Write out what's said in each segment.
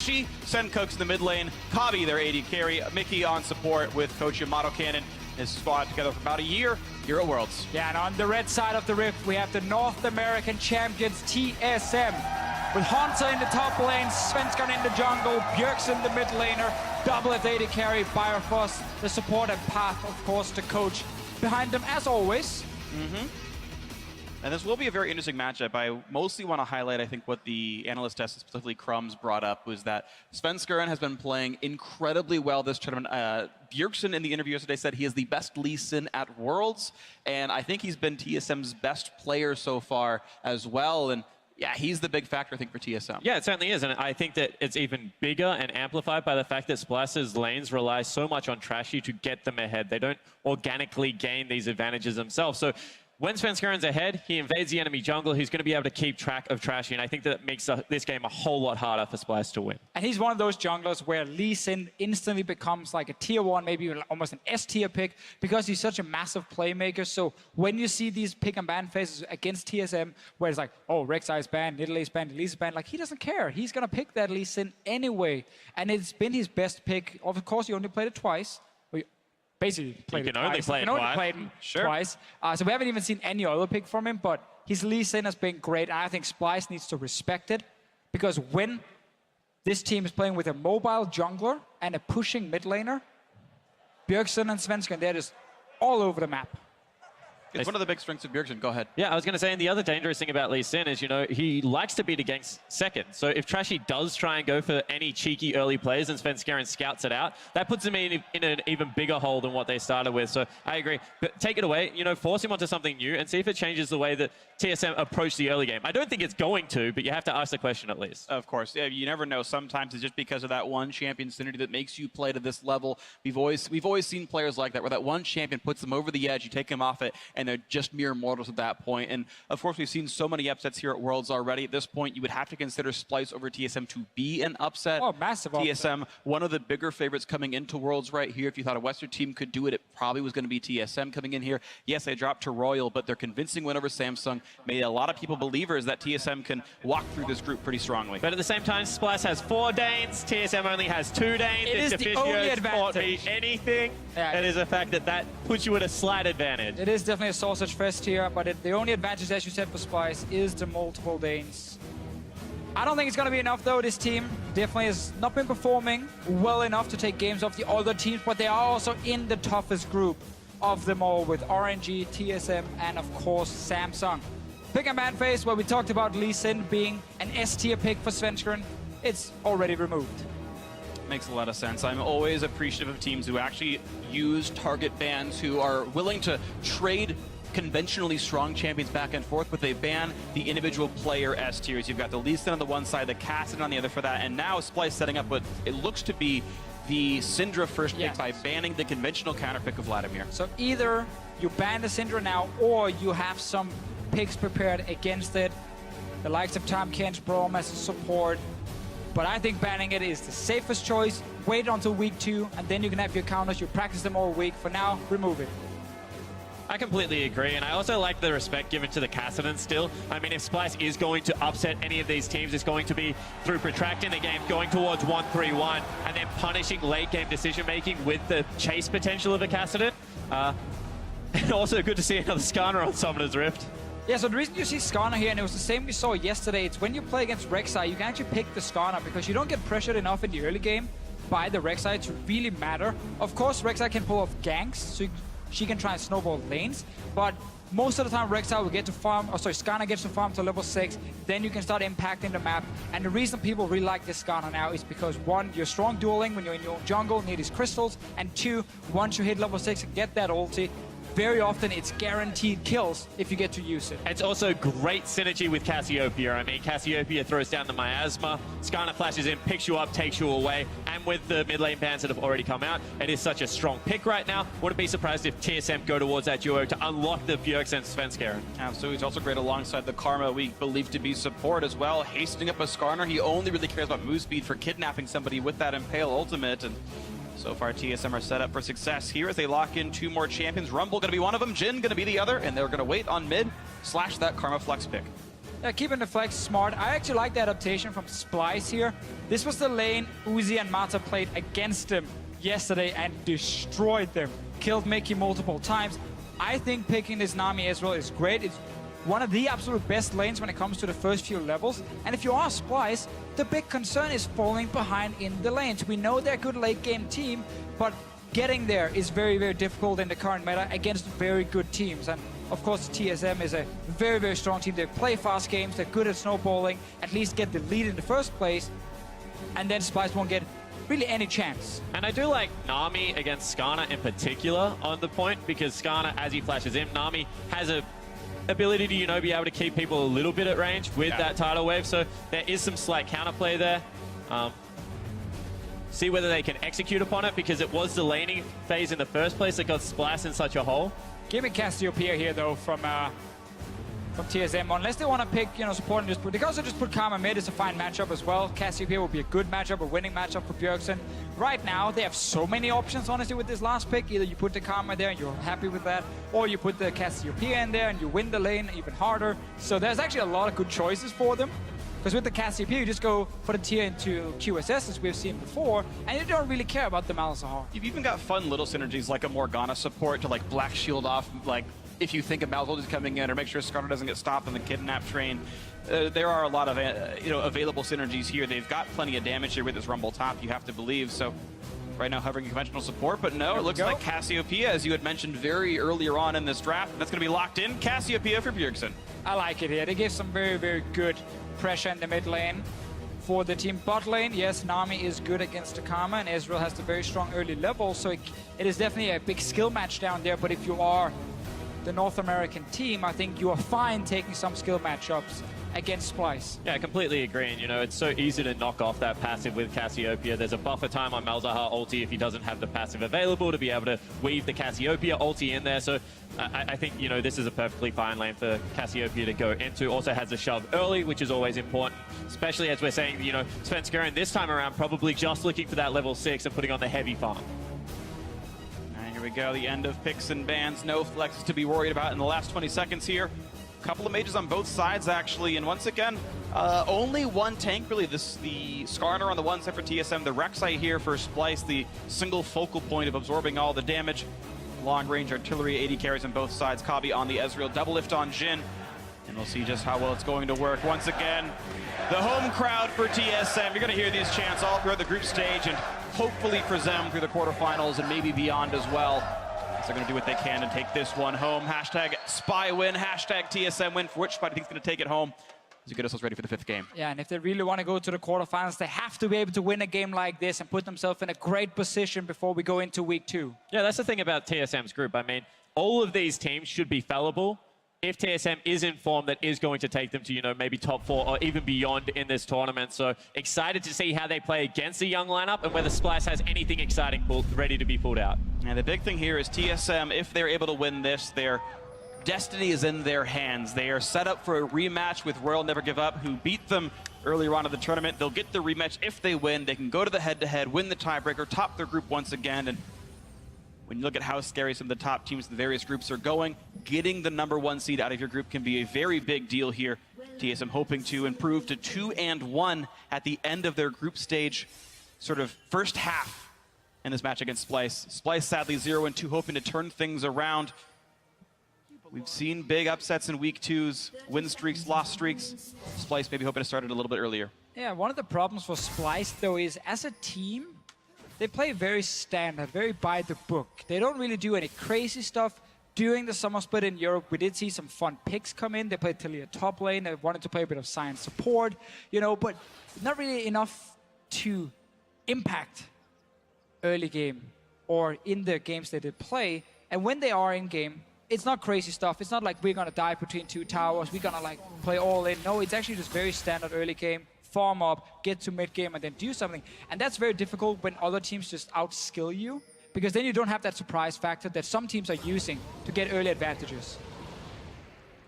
Sencooks in the mid lane, Kabi their AD carry, Mickey on support with Coach Yamato Cannon. His squad together for about a year here at Worlds. Yeah, and on the red side of the rift, we have the North American champions TSM. With Hunter in the top lane, Svensson in the jungle, Bjergsen the mid laner, double AD carry, Bioforce the support, and Path, of course, the coach behind them as always. And this will be a very interesting matchup. I mostly want to highlight, I think, what the analyst desk, specifically Crumbs, brought up was that Svensson has been playing incredibly well this tournament. Bjergsen in the interview yesterday said he is the best Lee Sin at Worlds, and I think he's been TSM's best player so far as well. And yeah, he's the big factor, I think, for TSM. Yeah, it certainly is, and I think that it's even bigger and amplified by the fact that Splyce's lanes rely so much on Trashy to get them ahead. They don't organically gain these advantages themselves. So when Svensson's ahead, he invades the enemy jungle. He's going to be able to keep track of Trashy, and I think that makes this game a whole lot harder for Splyce to win. And he's one of those junglers where Lee Sin instantly becomes like a tier 1, maybe even almost an S tier pick, because he's such a massive playmaker. So when you see these pick and ban phases against TSM, where it's like, oh, Rek'Sai is banned, Nidalee is banned, Elise is banned, like he doesn't care. He's going to pick that Lee Sin anyway. And it's been his best pick. Of course, he only played it twice. Basically played it twice. Play it twice. So we haven't even seen any other pick from him, but his Lee Sin has been great, and I think Splyce needs to respect it, because when this team is playing with a mobile jungler and a pushing mid laner, Bjergsen and Svensson, they're just all over the map. It's one of the big strengths of Bjergsen. Go ahead. Yeah, I was going to say, and the other dangerous thing about Lee Sin is, you know, he likes to beat against second. So if Trashy does try and go for any cheeky early plays and Svensson scouts it out, that puts him in an even bigger hole than what they started with. So I agree. But take it away, you know, force him onto something new and see if it changes the way that TSM approach the early game. I don't think it's going to, but you have to ask the question at least. Of course. Yeah, you never know. Sometimes it's just because of that one champion synergy that makes you play to this level. We've always seen players like that, where that one champion puts them over the edge, you take them off it, and they're just mere mortals at that point. And of course, we've seen so many upsets here at Worlds already. At this point, you would have to consider Splyce over TSM to be an upset. Oh, massive TSM, upset. one of the bigger favorites coming into Worlds right here. If you thought a Western team could do it, it probably was going to be TSM coming in here. Yes, they dropped to Royal, but their convincing win over Samsung made a lot of people believers that TSM can walk through this group pretty strongly. But at the same time, Splyce has 4 Danes, TSM only has 2 Danes. It is the only advantage. Anything, yeah, it is a fact that puts you at a slight advantage. It is definitely a sausage fest here, but the only advantage, as you said, for Splyce is the multiple Danes. I don't think it's going to be enough, though. This team definitely has not been performing well enough to take games off the other teams, but they are also in the toughest group of them all, with RNG, TSM, and of course Samsung. Pick and ban phase, where we talked about Lee Sin being an S tier pick for Svensson, it's already removed. Makes a lot of sense. I'm always appreciative of teams who actually use target bans, who are willing to trade conventionally strong champions back and forth, but they ban the individual player S tiers. You've got the Lee Sin on the one side, the Cassidy on the other for that, and now Splyce setting up what it looks to be the Syndra first pick by banning the conventional counter pick of Vladimir. So either you ban the Syndra now, or you have some picks prepared against it. The likes of Tom Kent, Braum as a support. But I think banning it is the safest choice. Wait until week 2, and then you can have your counters. You practice them all week. For now, remove it. I completely agree, and I also like the respect given to the Cassidy still. I mean, if Splyce is going to upset any of these teams, it's going to be through protracting the game, going towards 1-3-1, and then punishing late-game decision-making with the chase potential of a Cassidy. And also good to see another Skarner on Summoner's Rift. Yeah, so the reason you see Skarner here, and it was the same we saw yesterday, it's when you play against Rek'Sai, you can actually pick the Skarner because you don't get pressured enough in the early game by the Rek'Sai to really matter. Of course, Rek'Sai can pull off ganks, so she can try and snowball lanes, but most of the time Rek'Sai will get to farm, Skarner gets to farm to level 6, then you can start impacting the map. And the reason people really like this Skarner now is because 1, you're strong dueling when you're in your own jungle, need these crystals, and 2, once you hit level 6 and get that ulti, very often it's guaranteed kills if you get to use it. It's also great synergy with Cassiopeia. I mean, Cassiopeia throws down the miasma, Skarner flashes in, picks you up, takes you away, and with the mid lane bans that have already come out, it is such a strong pick right now. Wouldn't be surprised if TSM go towards that duo to unlock the Bjergsen and Svensson. Absolutely. He's also great alongside the Karma we believe to be support as well. Hastening up a Skarner, he only really cares about move speed for kidnapping somebody with that Impale ultimate, and so far, TSM are set up for success here as they lock in 2 more champions. Rumble going to be one of them, Jhin going to be the other, and they're going to wait on mid / that Karma Flex pick. Yeah, keeping the flex smart. I actually like the adaptation from Splyce here. This was the lane Uzi and Mata played against him yesterday and destroyed them. Killed Mickey multiple times. I think picking this Nami Ezreal is great. It's one of the absolute best lanes when it comes to the first few levels. And if you are Splyce, the big concern is falling behind in the lanes. We know they're a good late game team, but getting there is very, very difficult in the current meta against very good teams. And of course, TSM is a very, very strong team. They play fast games, they're good at snowballing, at least get the lead in the first place, and then Splyce won't get really any chance. And I do like Nami against Skarner in particular on the point, because Skarner, as he flashes in, Nami has a ability to, you know, be able to keep people a little bit at range with that tidal wave, so there is some slight counterplay there. See whether they can execute upon it, because it was the laning phase in the first place that got Splyce in such a hole. Give me Cassiopeia here, though, from TSM. Unless they want to pick, you know, support and just put... They can also just put Karma mid. It's a fine matchup as well. Cassiopeia will be a good matchup, a winning matchup for Bjergsen. Right now, they have so many options, honestly, with this last pick. Either you put the Karma there and you're happy with that, or you put the Cassiopeia in there and you win the lane even harder. So there's actually a lot of good choices for them. Because with the Cassiopeia, you just go put a tier into QSS, as we've seen before, and you don't really care about the Malzahar. You've even got fun little synergies like a Morgana support to like Black Shield off, like if you think a Malzahar is coming in, or make sure Skarner doesn't get stopped on the kidnap train. There are a lot of available synergies here. They've got plenty of damage here with this Rumble top, you have to believe. So right now hovering conventional support, but no, it looks like Cassiopeia, as you had mentioned very earlier on in this draft, that's going to be locked in. Cassiopeia for Bjergsen. I like it here. They give some very, very good pressure in the mid lane. For the team bot lane, yes, Nami is good against the Karma, and Ezreal has the very strong early level, so it is definitely a big skill match down there. But if you are the North American team, I think you are fine taking some skill matchups against Splyce. Yeah, I completely agree. And, you know, it's so easy to knock off that passive with Cassiopeia. There's a buffer time on Malzahar ulti if he doesn't have the passive available to be able to weave the Cassiopeia ulti in there. So I think, you know, this is a perfectly fine lane for Cassiopeia to go into. Also has a shove early, which is always important, especially as we're saying, you know, Svenskeren this time around probably just looking for that level 6 and putting on the heavy farm. Here we go, the end of picks and bans. No flexes to be worried about in the last 20 seconds here. Couple of mages on both sides, actually, and once again, only one tank, really. The Skarner on the one side for TSM, the Rek'Sai here for Splyce, the single focal point of absorbing all the damage. Long-range artillery, 80 carries on both sides. Kabi on the Ezreal, double lift on Jhin, and we'll see just how well it's going to work. Once again, the home crowd for TSM. You're going to hear these chants all throughout the group stage, and hopefully for them through the quarterfinals and maybe beyond as well. They're going to do what they can and take this one home. Hashtag SPY win, hashtag TSM win, for which Spy thinks going to take it home as we get ourselves ready for the 5th game. Yeah, and if they really want to go to the quarterfinals, they have to be able to win a game like this and put themselves in a great position before we go into week 2. Yeah, that's the thing about TSM's group. I mean, all of these teams should be fallible if TSM is in form that is going to take them to, you know, maybe top 4 or even beyond in this tournament. So excited to see how they play against the young lineup and whether Splyce has anything exciting ready to be pulled out. And the big thing here is TSM, if they're able to win this, their destiny is in their hands. They are set up for a rematch with Royal Never Give Up, who beat them earlier on in the tournament. They'll get the rematch if they win. They can go to the head-to-head, win the tiebreaker, top their group once again. And when you look at how scary some of the top teams in the various groups are going, getting the #1 seed out of your group can be a very big deal here. TSM hoping to improve to 2-1 at the end of their group stage, sort of first half in this match against Splyce. Splyce sadly 0-2, hoping to turn things around. We've seen big upsets in week 2s, win streaks, loss streaks. Splyce maybe hoping to start it a little bit earlier. Yeah, one of the problems for Splyce, though, is as a team, they play very standard, very by the book. They don't really do any crazy stuff. During the summer split in Europe, we did see some fun picks come in. They played Talia top lane. They wanted to play a bit of science support, you know, but not really enough to impact early game or in the games they did play. And when they are in game, it's not crazy stuff. It's not like we're going to die between 2 towers. We're going to like play all in. No, it's actually just very standard early game. Farm up, get to mid-game, and then do something. And that's very difficult when other teams just outskill you, because then you don't have that surprise factor that some teams are using to get early advantages.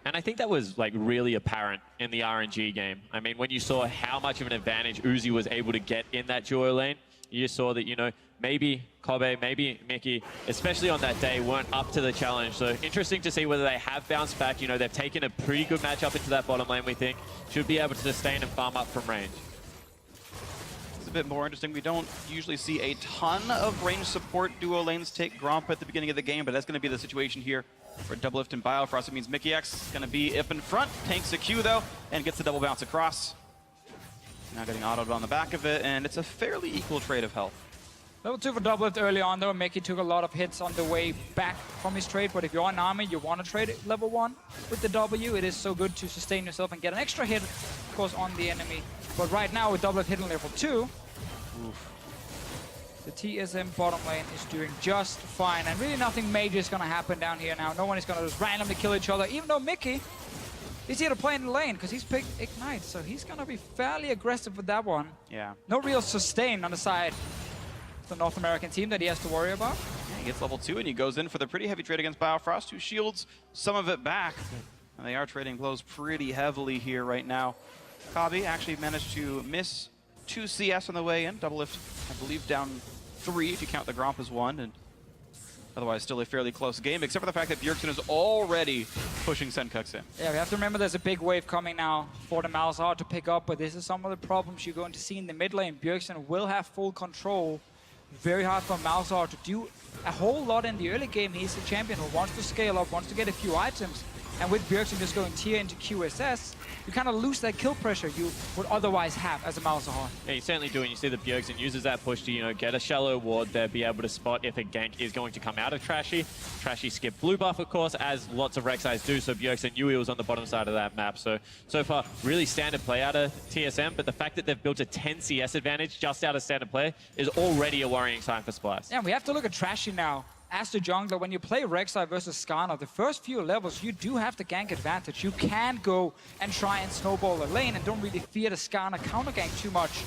And I think that was like really apparent in the RNG game. I mean, when you saw how much of an advantage Uzi was able to get in that duo lane, you just saw that, you know, maybe Kobe, maybe Mickey, especially on that day, weren't up to the challenge. So interesting to see whether they have bounced back. You know, they've taken a pretty good matchup into that bottom lane, we think. Should be able to sustain and farm up from range. It's a bit more interesting. We don't usually see a ton of range support duo lanes take Gromp at the beginning of the game, but that's going to be the situation here for Doublelift and Biofrost. It means Mickey X is going to be up in front, tanks a Q though, and gets the double bounce across. Now getting autoed on the back of it, and it's a fairly equal trade of health. Level 2 for Doublelift early on though. Mickey took a lot of hits on the way back from his trade, but if you're on army, you want to trade at level 1 with the W. It is so good to sustain yourself and get an extra hit, of course, on the enemy. But right now with Doublelift hitting level 2, the TSM bottom lane is doing just fine, and really nothing major is going to happen down here now. No one is going to just randomly kill each other, even though Mickey is here to play in the lane because he's picked Ignite, so he's going to be fairly aggressive with that one. Yeah. No real sustain on the side of the North American team that he has to worry about. Yeah, he gets level 2 and he goes in for the pretty heavy trade against Biofrost, who shields some of it back. And they are trading blows pretty heavily here right now. Kabi actually managed to miss 2 CS on the way in. Doublelift, I believe, down 3 if you count the Gromp as 1. And otherwise, still a fairly close game, except for the fact that Bjergsen is already pushing Senkux in. Yeah, we have to remember there's a big wave coming now for the Malzahar to pick up, but this is some of the problems you're going to see in the mid lane. Bjergsen will have full control. Very hard for Malzahar to do a whole lot in the early game. He's a champion who wants to scale up, wants to get a few items. And with Bjergsen just going tier into QSS, you kind of lose that kill pressure you would otherwise have as a Malzahar. Yeah, you certainly do, and you see that Bjergsen uses that push to, you know, get a shallow ward there, be able to spot if a gank is going to come out of Trashy. Trashy skip blue buff, of course, as lots of Rek'Sais do, so Bjergsen knew he was on the bottom side of that map. So far, really standard play out of TSM, but the fact that they've built a 10 CS advantage just out of standard play is already a worrying sign for Splyce. Yeah, we have to look at Trashy now. As the jungler, when you play Rek'Sai versus Skarner, the first few levels, you do have the gank advantage. You can go and try and snowball the lane and don't really fear the Skarner counter gank too much.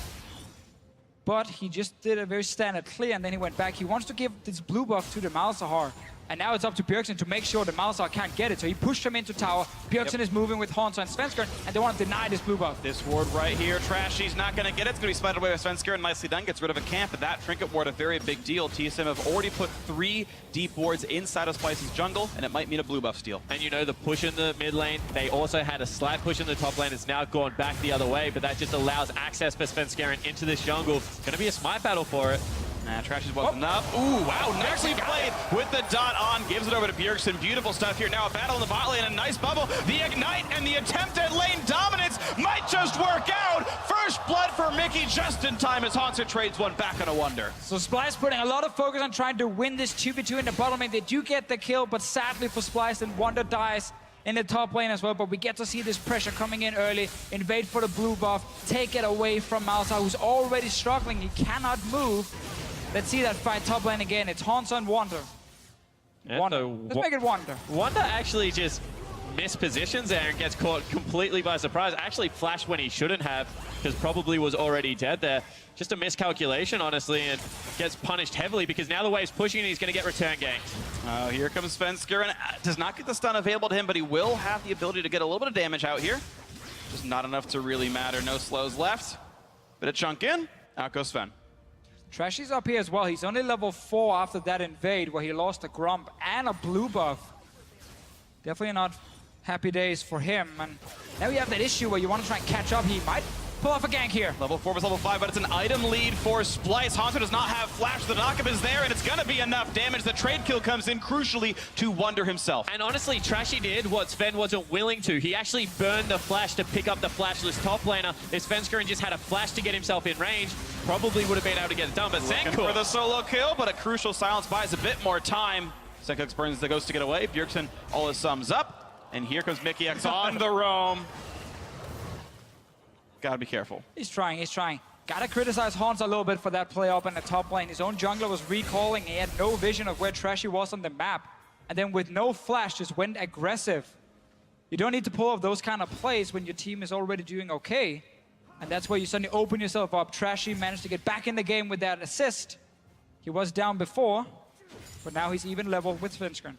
But he just did a very standard clear and then he went back. He wants to give this blue buff to the Malzahar. And now it's up to Bjergsen to make sure the Malzahar can't get it. So he pushed him into tower. Bjergsen is moving with Haunter and Svenskeren, and they want to deny this blue buff. This ward right here, Trashy's not going to get it. It's going to be spited away by Svenskeren. Nicely done. Gets rid of a camp, and that trinket ward, a very big deal. TSM have already put 3 deep wards inside of Splyce's jungle, and it might mean a blue buff steal. And you know, the push in the mid lane, they also had a slight push in the top lane. It's now gone back the other way, but that just allows access for Svenskeren into this jungle. Going to be a smite battle for it. Nah, Trashy's welcome up. Ooh, wow, nicely played with the dot on. Gives it over to Bjergsen. Beautiful stuff here. Now a battle in the bot lane, a nice bubble. The ignite and the attempt at lane dominance might just work out. First blood for Mickey just in time as Haunter trades one back on a wonder. So Splyce putting a lot of focus on trying to win this 2v2 in the bottom lane. They do get the kill, but sadly for Splyce, and Wonder dies in the top lane as well. But we get to see this pressure coming in early. Invade for the blue buff. Take it away from Malzahar, who's already struggling. He cannot move. Let's see that fight top lane again. It's Haunter and Wonder. Yeah, Wonder. so Let's make it Wonder. Wonder actually just mispositions there and gets caught completely by surprise. Actually flashed when he shouldn't have, because probably was already dead there. Just a miscalculation, honestly, and gets punished heavily because now the wave's pushing and he's going to get return ganked. Here comes Svenskeren. Does not get the stun available to him, but he will have the ability to get a little bit of damage out here. Just not enough to really matter. No slows left. Bit of chunk in. Out goes Sven. Trashy's up here as well. He's only level 4 after that invade where he lost a Gromp and a blue buff. Definitely not happy days for him. And now you have that issue where you want to try and catch up. He might pull off a gank here. Level 4 was level 5, but it's an item lead for Splyce. Haunter does not have flash. The knockup is there, and it's going to be enough damage. The trade kill comes in crucially to Wonder himself. And honestly, Trashy did what Sven wasn't willing to. He actually burned the flash to pick up the flashless top laner. If Svenskeren just had a flash to get himself in range, probably would have been able to get it done. But Looking for the solo kill, but a crucial silence buys a bit more time. Senkux burns the ghost to get away. Bjergsen all his sums up. And here comes Mickey X on the roam. Gotta be careful. He's trying, he's trying. Gotta criticize Haunter a little bit for that play up in the top lane. His own jungler was recalling. He had no vision of where Trashy was on the map. And then with no flash, just went aggressive. You don't need to pull off those kind of plays when your team is already doing okay. And that's where you suddenly open yourself up. Trashy managed to get back in the game with that assist. He was down before, but now he's even level with Svenskeren.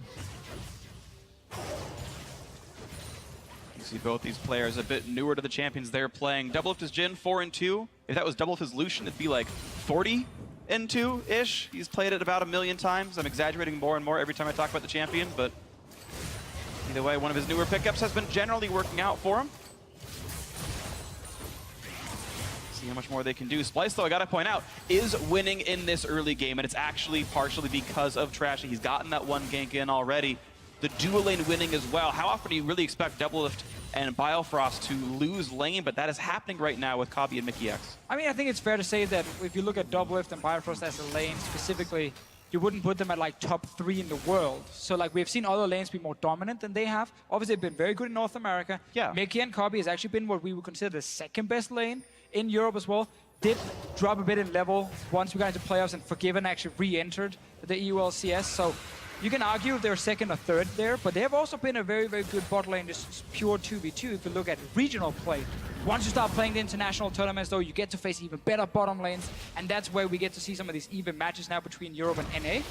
You see both these players a bit newer to the champions they're playing. Doublelift is Jhin, 4 and 2. If that was Doublelift is Lucian, it'd be like 40 into-ish. He's played it about 1,000,000 times. I'm exaggerating more and more every time I talk about the champion, but either way, one of his newer pickups has been generally working out for him. See how much more they can do. Splyce, though, I gotta point out, is winning in this early game, and it's actually partially because of Trashy. He's gotten that one gank in already. The dual lane winning as well. How often do you really expect Doublelift and Biofrost to lose lane? But that is happening right now with Kabi and Mickey X. I mean, I think it's fair to say that if you look at Doublelift and Biofrost as a lane specifically, you wouldn't put them at like top 3 in the world. So like we've seen other lanes be more dominant than they have. Obviously, they've been very good in North America. Yeah. Mickey and Kabi has actually been what we would consider the second best lane in Europe as well. Did drop a bit in level once we got into playoffs, and Forgiven actually re-entered the EULCS. So you can argue if they're second or third there, but they have also been a very, very good bot lane, just pure 2v2 if you look at regional play. Once you start playing the international tournaments, though, you get to face even better bottom lanes, and that's where we get to see some of these even matches now between Europe and NA.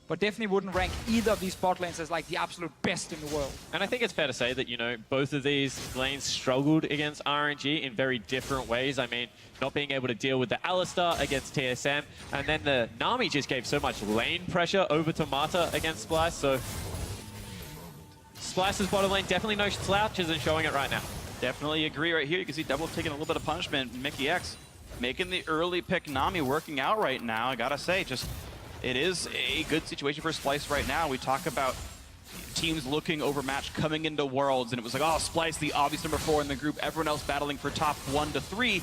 But definitely wouldn't rank either of these bot lanes as like the absolute best in the world. And I think it's fair to say that, you know, both of these lanes struggled against RNG in very different ways. I mean, not being able to deal with the Alistar against TSM, and then the Nami just gave so much lane pressure over to Mata against Splyce, so Splyce's bottom lane definitely no slouches and showing it right now. Definitely agree right here. You can see Double taking a little bit of punishment. Mickey X making the early pick Nami working out right now. I gotta say, just it is a good situation for Splyce right now. We talk about teams looking overmatched coming into Worlds, and it was like, oh, Splyce, the obvious number 4 in the group, everyone else battling for top 1 to 3.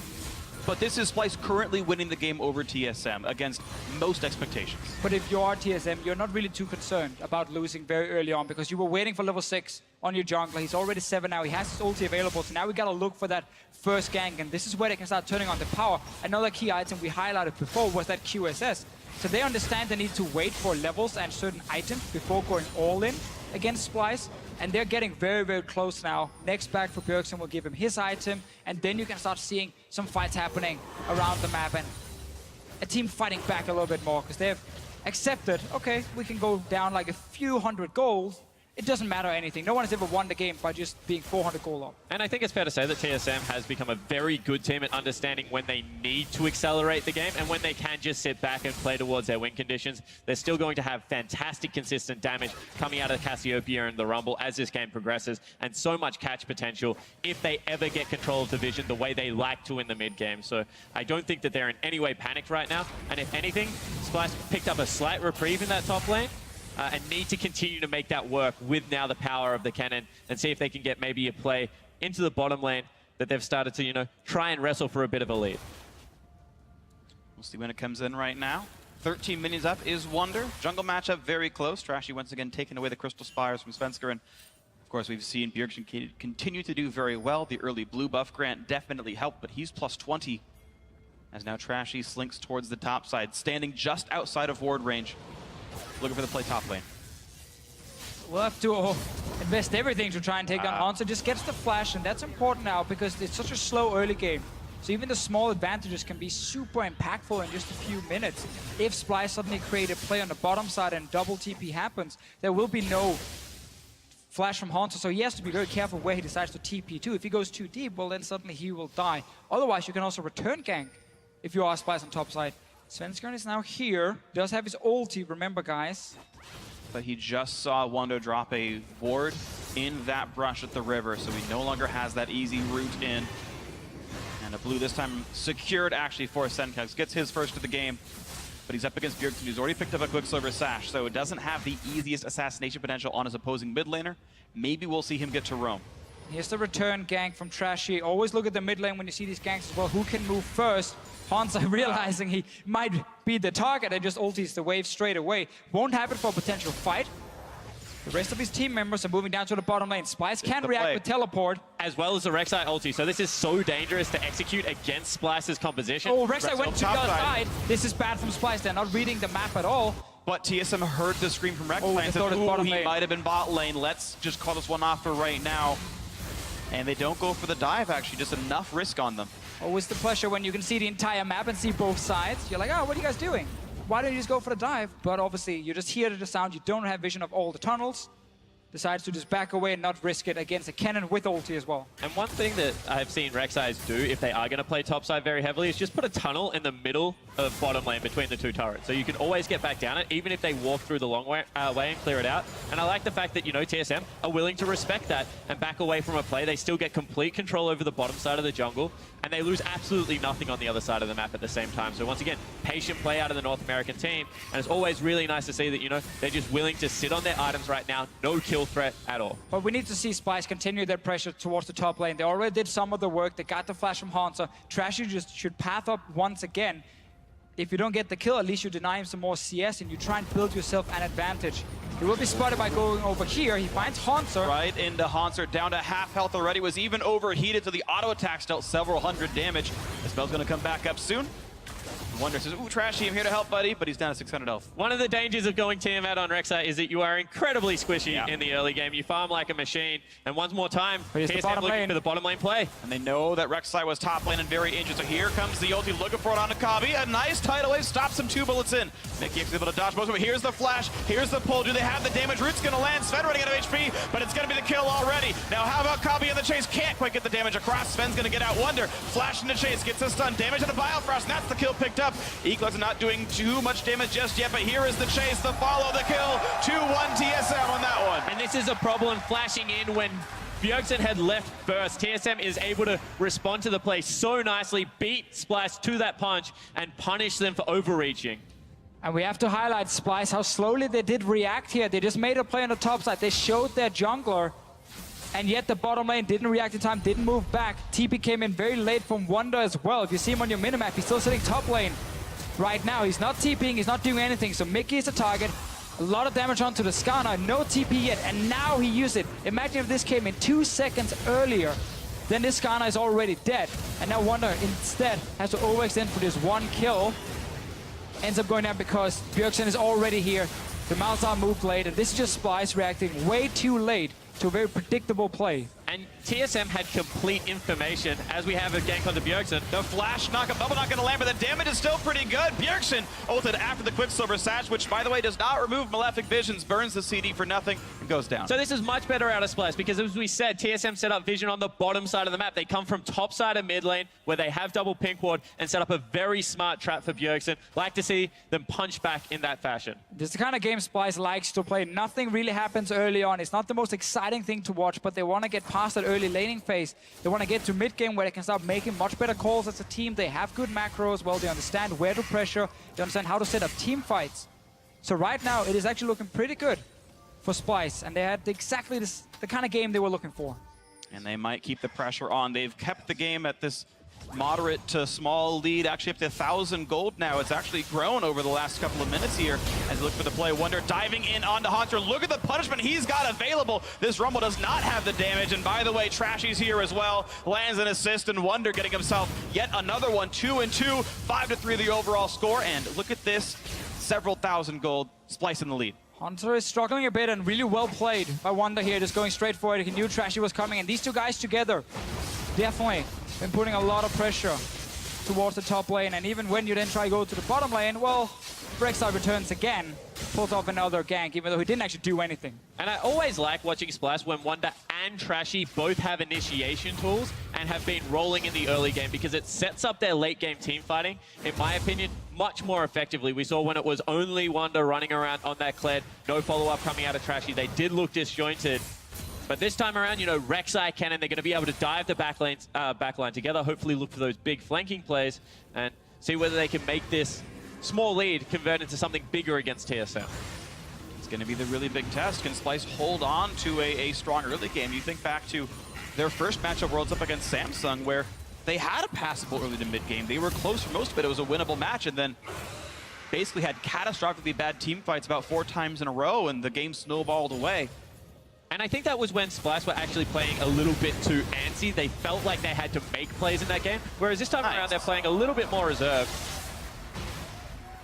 But this is Splyce currently winning the game over TSM against most expectations. But if you are TSM, you're not really too concerned about losing very early on, because you were waiting for level 6 on your jungler. He's already 7 now. He has his ulti available, so now we gotta look for that first gank, and this is where they can start turning on the power. Another key item we highlighted before was that QSS. So they understand they need to wait for levels and certain items before going all in against Splyce, and they're getting very, very close now. Next back for Bjergsen will give him his item, and then you can start seeing some fights happening around the map, and a team fighting back a little bit more, because they've accepted, okay, we can go down like a few hundred gold. It doesn't matter anything. No one has ever won the game by just being 400 gold up. And I think it's fair to say that TSM has become a very good team at understanding when they need to accelerate the game and when they can just sit back and play towards their win conditions. They're still going to have fantastic, consistent damage coming out of Cassiopeia and the Rumble as this game progresses, and so much catch potential if they ever get control of the vision the way they like to in the mid game. So I don't think that they're in any way panicked right now. And if anything, Splyce picked up a slight reprieve in that top lane. And need to continue to make that work with now the power of the cannon, and see if they can get maybe a play into the bottom lane that they've started to, you know, try and wrestle for a bit of a lead. We'll see when it comes in right now. 13 minions up is Wonder. Jungle matchup very close. Trashy once again taking away the Crystal Spires from Svensker, and of course we've seen Bjergsen continue to do very well. The early blue buff grant definitely helped, but he's plus 20 as now Trashy slinks towards the top side, standing just outside of ward range, looking for the play top lane. We'll have to invest everything to try and take down Hanzo. Just gets the flash, and that's important now because it's such a slow early game. So even the small advantages can be super impactful in just a few minutes. If Splyce suddenly create a play on the bottom side and double TP happens, there will be no flash from Hanzo, so he has to be very careful where he decides to TP to. If he goes too deep, well then suddenly he will die. Otherwise, you can also return gank if you are Splyce on top side. Svensker is now here, does have his ulti, remember guys. But he just saw Wando drop a ward in that brush at the river, so he no longer has that easy route in. And a blue this time secured actually for Senkex. Gets his first of the game, but he's up against Bjergsen, who's already picked up a Quicksilver Sash, so it doesn't have the easiest assassination potential on his opposing mid laner. Maybe we'll see him get to roam. Here's the return gank from Trashy. Always look at the mid lane when you see these ganks as well. Who can move first? Hanzo realizing he might be the target and just ultis the wave straight away. Won't happen for a potential fight. The rest of his team members are moving down to the bottom lane. Splyce can react with teleport. As well as the Rek'Sai ulti, so this is so dangerous to execute against Splyce's composition. Oh, Rek'Sai went to the other side. This is bad from Splyce. They're not reading the map at all. But TSM heard the scream from Rek'Sai and said, ooh, he might have been bot lane. Let's just call this one off for right now. And they don't go for the dive, actually. Just enough risk on them. Always the pleasure when you can see the entire map and see both sides. You're like, oh, what are you guys doing? Why don't you just go for the dive? But obviously, you just hear the sound. You don't have vision of all the tunnels. decides to just back away and not risk it against a cannon with ulti as well. And one thing that I've seen Rek'Sai's do, if they are going to play topside very heavily, is just put a tunnel in the middle of bottom lane between the two turrets. So you can always get back down it, even if they walk through the long way and clear it out. And I like the fact that, you know, TSM are willing to respect that and back away from a play. They still get complete control over the bottom side of the jungle, and they lose absolutely nothing on the other side of the map at the same time. So once again, patient play out of the North American team. And it's always really nice to see that, you know, they're just willing to sit on their items right now. No kill threat at all. But we need to see Splyce continue their pressure towards the top lane. They already did some of the work. They got the flash from Haunter. Trashy just should path up once again. If you don't get the kill, at least you deny him some more CS and you try and build yourself an advantage. He will be spotted by going over here. He finds Haunter. Right into Haunter, down to half health already. Was even overheated, so the auto attacks dealt several hundred damage. The spell's going to come back up soon. Wonder says, ooh, Trashy, I'm here to help, buddy, but he's down to 600 health. One of the dangers of going Tiamat on Rek'Sai is that you are incredibly squishy in the early game. You farm like a machine, and once more time, TSM looking for the bottom lane play. And they know that Rek'Sai was top lane and very injured, so here comes the ulti looking for it on Akabi. A nice tidal wave stops him 2 bullets in. Mickey is able to dodge most of it. Here's the flash, here's the pull. Do they have the damage? Root's going to land. Sven running out of HP, but it's going to be the kill already. Now how about Akabi in the chase? Can't quite get the damage across. Sven's going to get out. Wonder, flash in the chase, gets a stun. Damage to the Biofrost, and that's the kill picked up. Eagles not doing too much damage just yet, but here is the chase, the follow, the kill. 2-1 TSM on that one. And this is a problem flashing in when Bjergsen had left first. TSM is able to respond to the play so nicely, beat Splyce to that punch, and punish them for overreaching. And we have to highlight Splyce, how slowly they did react here. They just made a play on the top side. They showed their jungler, and yet the bottom lane didn't react in time, didn't move back. TP came in very late from Wonder as well. If you see him on your minimap, he's still sitting top lane. Right now, he's not TPing, he's not doing anything, so Mickey is the target. A lot of damage onto the Skarner, no TP yet, and now he used it. Imagine if this came in 2 seconds earlier, then this Skarner is already dead. And now Wonder instead has to overextend for this 1 kill. Ends up going down because Bjergsen is already here. The Malzahar moved late, and this is just Splyce reacting way too late to a very predictable play. And TSM had complete information as we have a gank onto Bjergsen. The flash knock, a bubble not going to land, but the damage is still pretty good. Bjergsen ulted after the Quicksilver Sash, which, by the way, does not remove Malefic Visions, burns the CD for nothing, and goes down. So this is much better out of Splyce because, as we said, TSM set up Vision on the bottom side of the map. They come from top side of mid lane, where they have double pink ward, and set up a very smart trap for Bjergsen. Like to see them punch back in that fashion. This is the kind of game Splyce likes to play. Nothing really happens early on. It's not the most exciting thing to watch, but they want to get past that early laning phase. They want to get to mid game where they can start making much better calls as a team. They have good macros. Well, they understand where to pressure. They understand how to set up team fights. So right now, it is actually looking pretty good for Splyce, and they had exactly the kind of game they were looking for. And they might keep the pressure on. They've kept the game at this moderate to small lead, actually up to 1,000 gold now. It's actually grown over the last couple of minutes here as they look for the play. Wonder diving in onto Haunter. Look at the punishment he's got available. This Rumble does not have the damage, and by the way, Trashy's here as well. Lands an assist, and Wonder getting himself yet another one. 2-2, 5-3 the overall score, and look at this, several thousand gold. Splyce in the lead. Haunter is struggling a bit, and really well played by Wonder here, just going straight for it. He knew Trashy was coming, and these two guys together definitely been putting a lot of pressure towards the top lane. And even when you then try to go to the bottom lane, well, Rek'Sai returns again, pulls off another gank, even though he didn't actually do anything. And I always like watching Splyce when Wonder and Trashy both have initiation tools and have been rolling in the early game, because it sets up their late game team fighting, in my opinion, much more effectively. We saw when it was only Wonder running around on that Kled, no follow-up coming out of Trashy. They did look disjointed. But this time around, you know, Rek'Sai, Cannon, they're going to be able to dive the backline together, hopefully look for those big flanking plays, and see whether they can make this small lead convert into something bigger against TSM. It's going to be the really big test. Can Splyce hold on to a strong early game? You think back to their first matchup Worlds Up against Samsung, where they had a passable early to mid game. They were close for most of it. It was a winnable match, and then basically had catastrophically bad team fights about 4 times in a row, and the game snowballed away. And I think that was when Splyce were actually playing a little bit too antsy. They felt like they had to make plays in that game, whereas this time around they're playing a little bit more reserved.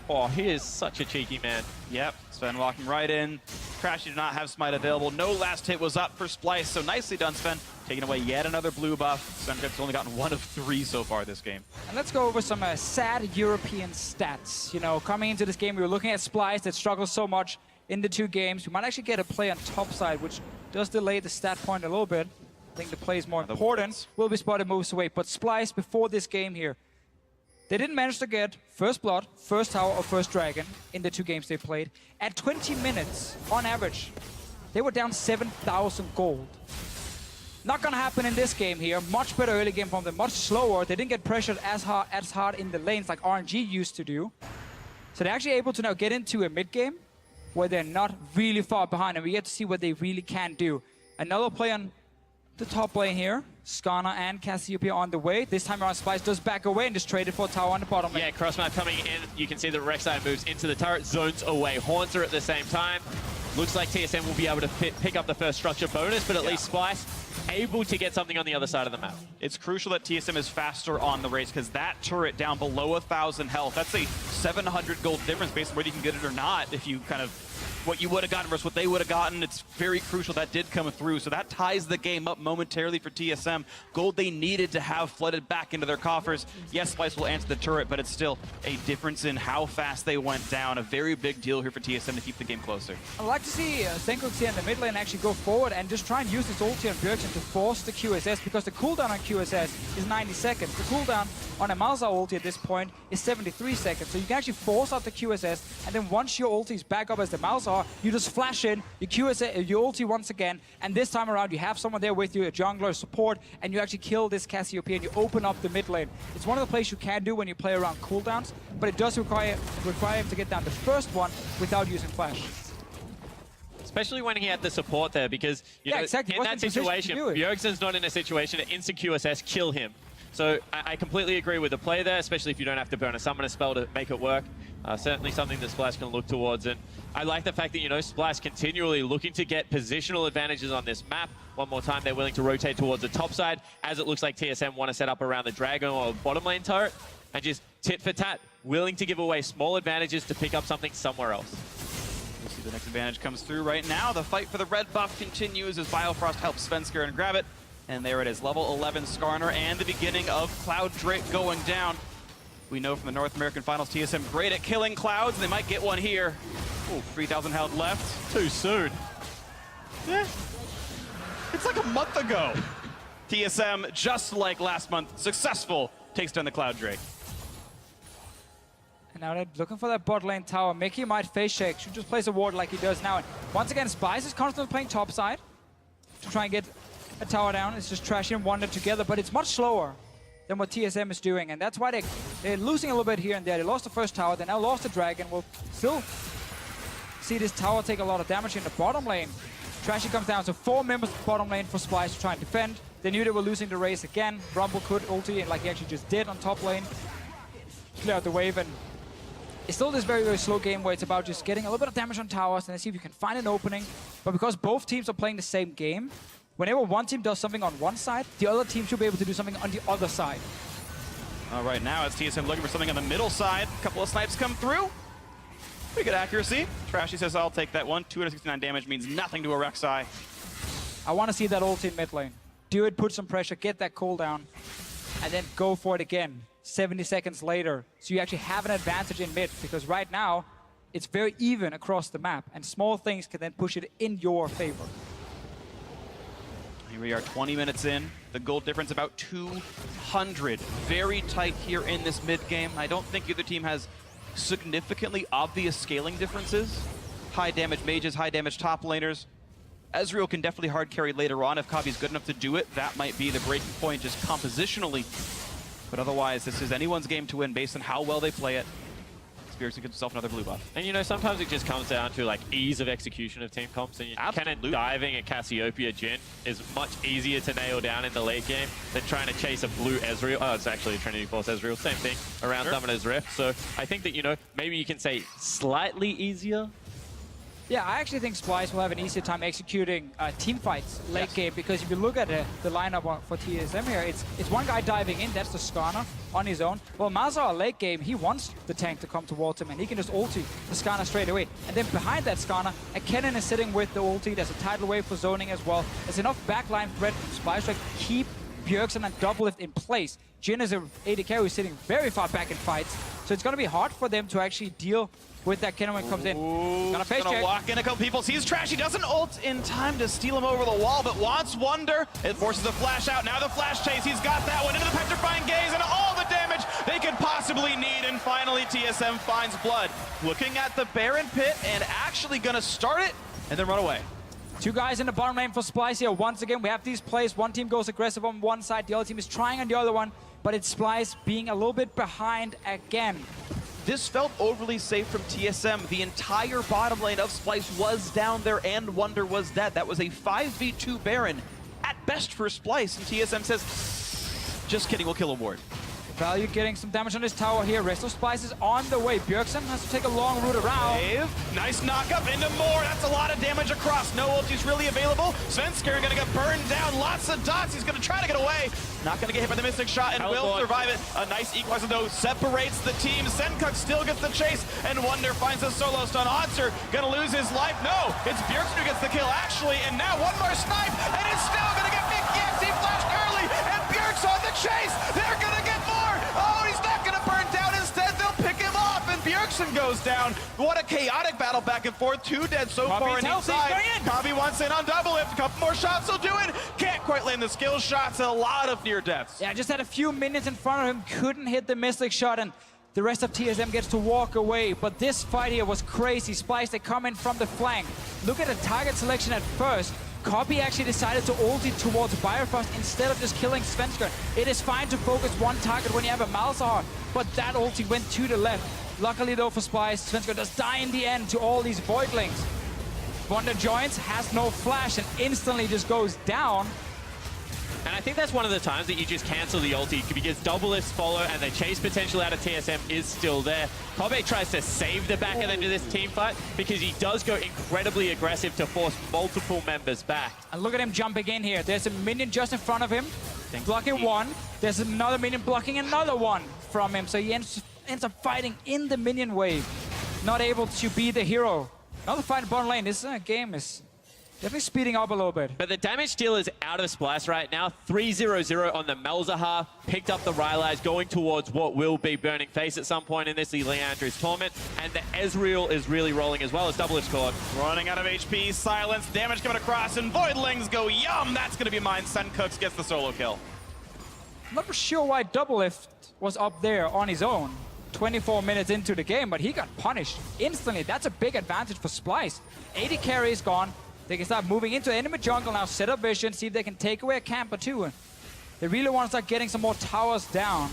Oh, he is such a cheeky man. Yep, Sven walking right in. Trashy did not have Smite available. No last hit was up for Splyce, so nicely done, Sven. Taking away yet another blue buff. Sven's only gotten 1 of 3 so far this game. And let's go over some sad European stats. You know, coming into this game, we were looking at Splyce that struggles so much in the 2 games. We might actually get a play on top side, which does delay the stat point a little bit. I think the play is more important. Will be spotted, moves away. But Splyce, before this game here, they didn't manage to get first blood, first tower, or first dragon in the 2 games they played. At 20 minutes, on average, they were down 7,000 gold. Not gonna happen in this game here. Much better early game from them, much slower. They didn't get pressured as hard in the lanes like RNG used to do. So they're actually able to now get into a mid game where they're not really far behind, and we get to see what they really can do. Another play on the top lane here. Skarner and Cassiopeia on the way. This time around, Splyce does back away and just traded for a tower on the bottom lane. Yeah, cross-map coming in. You can see that Rek'Sai moves into the turret, zones away. Haunts are at the same time. Looks like TSM will be able to pick up the first structure bonus, but at least Splyce able to get something on the other side of the map. It's crucial that TSM is faster on the race, because that turret down below 1,000 health, that's a 700 gold difference based on whether you can get it or not. If you kind of, what you would have gotten versus what they would have gotten, it's very crucial that did come through. So that ties the game up momentarily for TSM. Gold they needed to have flooded back into their coffers. Yes, Splyce will answer the turret, but it's still a difference in how fast they went down. A very big deal here for TSM to keep the game closer. I'd like to see Zenkox here in the mid lane actually go forward and just try and use this ulti on Bjergsen to force the QSS, because the cooldown on QSS is 90 seconds. The cooldown on a Malzahar ulti at this point is 73 seconds. So you can actually force out the QSS, and then once your ulti is back up as the Malzahar, you just flash in your QSS, your ulti once again, and this time around you have someone there with you, a jungler, support, and you actually kill this Cassiopeia and you open up the mid lane. It's one of the plays you can do when you play around cooldowns, but it does require him to get down the first one without using flash. Especially when he had the support there, because you know, exactly. in that situation, Bjergsen's not in a situation to instant QSS kill him. So I completely agree with the play there, especially if you don't have to burn a summoner spell to make it work. Certainly something that Splyce can look towards. And I like the fact that, you know, Splyce continually looking to get positional advantages on this map. One more time, they're willing to rotate towards the top side, as it looks like TSM want to set up around the Dragon or bottom lane turret, and just tit for tat, willing to give away small advantages to pick up something somewhere else. We'll see the next advantage comes through right now. The fight for the red buff continues as Biofrost helps Svenskeren grab it. And there it is, level 11 Skarner and the beginning of Cloud Drake going down. We know from the North American Finals, TSM great at killing clouds. They might get one here. Oh, 3,000 health left. Too soon. Yeah. It's like a month ago. TSM, just like last month, successful, takes down the Cloud Drake. And now they're looking for that bot lane tower. Mickey might face shake, should just place a ward like he does now. And once again, Splyce is constantly playing top side to try and get a tower down. It's just Trashy and Wonder together, but it's much slower than what TSM is doing, and that's why they're losing a little bit here and there. They lost the first tower, they now lost the dragon. We'll still see this tower take a lot of damage in the bottom lane. Trashy comes down, so 4 members of the bottom lane for Splyce to try and defend. They knew they were losing the race again. Rumble could ulti, and like he actually just did on top lane, clear out the wave, and it's still this very, very slow game where it's about just getting a little bit of damage on towers and then see if you can find an opening. But because both teams are playing the same game, whenever one team does something on one side, the other team should be able to do something on the other side. All right, now it's TSM looking for something on the middle side. A couple of snipes come through. Pretty good accuracy. Trashy says, I'll take that one. 269 damage means nothing to a Rek'Sai. I want to see that ult in mid lane. Do it, put some pressure, get that cooldown, and then go for it again 70 seconds later. So you actually have an advantage in mid, because right now, it's very even across the map, and small things can then push it in your favor. Here we are 20 minutes in. The gold difference about 200. Very tight here in this mid game. I don't think either team has significantly obvious scaling differences. High damage mages, high damage top laners. Ezreal can definitely hard carry later on if Kavi's good enough to do it. That might be the breaking point just compositionally. But otherwise, this is anyone's game to win based on how well they play it. Bjergsen gives himself another blue buff. And you know, sometimes it just comes down to like ease of execution of team comps, and Cannon diving at Cassiopeia Jhin is much easier to nail down in the late game than trying to chase a blue Ezreal. Oh, it's actually a Trinity Force Ezreal, same thing, around Summoner's Rift. So I think that, you know, maybe you can say slightly easier. Yeah, I actually think Splyce will have an easier time executing team fights late game, because if you look at the lineup for TSM here, it's one guy diving in, that's the Skarner on his own. Well, Malzahar late game, he wants the tank to come towards him, and he can just ulti the Skarner straight away. And then behind that Skarner, a Kennen is sitting with the ulti. There's a tidal wave for zoning as well. There's enough backline threat from Splyce to keep Bjergsen and Doublelift in place. Jhin is a AD carry who's sitting very far back in fights. So it's going to be hard for them to actually deal with that cannon when it comes in. Gonna face check. walk in a couple people. Sees Trashy, doesn't ult in time to steal him over the wall, but wants Wonder. It forces the flash out. Now the flash chase. He's got that one into the petrifying gaze and all the damage they could possibly need. And finally, TSM finds blood. Looking at the Baron pit and actually gonna start it and then run away. 2 guys in the bottom lane for Splyce here. Once again, we have these plays. One team goes aggressive on one side, the other team is trying on the other one, but it's Splyce being a little bit behind again. This felt overly safe from TSM. The entire bottom lane of Splyce was down there and Wonder was dead. That was a 5v2 Baron at best for Splyce, and TSM says, just kidding, we'll kill a ward. Value getting some damage on this tower here. Rest of Splyce is on the way. Bjergsen has to take a long route around. Dave, nice knock up into more. That's a lot of damage across. No ulti's really available. Svenskeren gonna get burned down. Lots of dots. He's gonna try to get away. Not gonna get hit by the Mystic Shot and will survive it. A nice equalizer though separates the team. Senkuk still gets the chase and Wonder finds a solo stun. Hauntzer gonna lose his life. No, it's Bjergsen who gets the kill actually. And now one more snipe and it's still gonna get big. Yes, he flashed early and Bjergsen on the chase. They're gonna get more. Oh, he's not gonna burn down. Instead, they'll pick him off and Bjergsen goes down. What a chaotic battle back and forth. 2 dead so far on each side. Kabi wants in on double lift. A couple more shots will do it. Can't quite land the skill shots. A lot of near deaths. Yeah, just had a few minions in front of him. Couldn't hit the Mystic Shot and the rest of TSM gets to walk away. But this fight here was crazy. Splyce, they come in from the flank. Look at the target selection at first. Kabi actually decided to ulti towards Bifrost instead of just killing Svenskeren. It is fine to focus one target when you have a Malzahar, but that ulti went to the left. Luckily though for Splyce, Svenskeren does die in the end to all these Voidlings. Wonder joins, has no flash, and instantly just goes down. And I think that's one of the times that you just cancel the ulti because double lifts follow and the chase potential out of TSM is still there. Kobe tries to save the back end of this team fight because he does go incredibly aggressive to force multiple members back. And look at him jumping in here. There's a minion just in front of him, blocking one. There's another minion blocking another one from him. So he ends up fighting in the minion wave. Not able to be the hero. Another fight in bottom lane. This game is definitely speeding up a little bit. But the damage deal is out of Splyce right now. 3-0-0 on the Malzahar. Picked up the Rylai's going towards what will be Burning Face at some point in this, the Leandru's Torment. And the Ezreal is really rolling as well as double scored. Running out of HP, silence, damage coming across, and Voidlings go yum. That's going to be mine. Senkuk gets the solo kill. I'm not sure why Doublelift was up there on his own 24 minutes into the game, but he got punished instantly. That's a big advantage for Splyce. 80 carry is gone. They can start moving into enemy jungle now, set up vision, see if they can take away a camp or two. They really want to start getting some more towers down.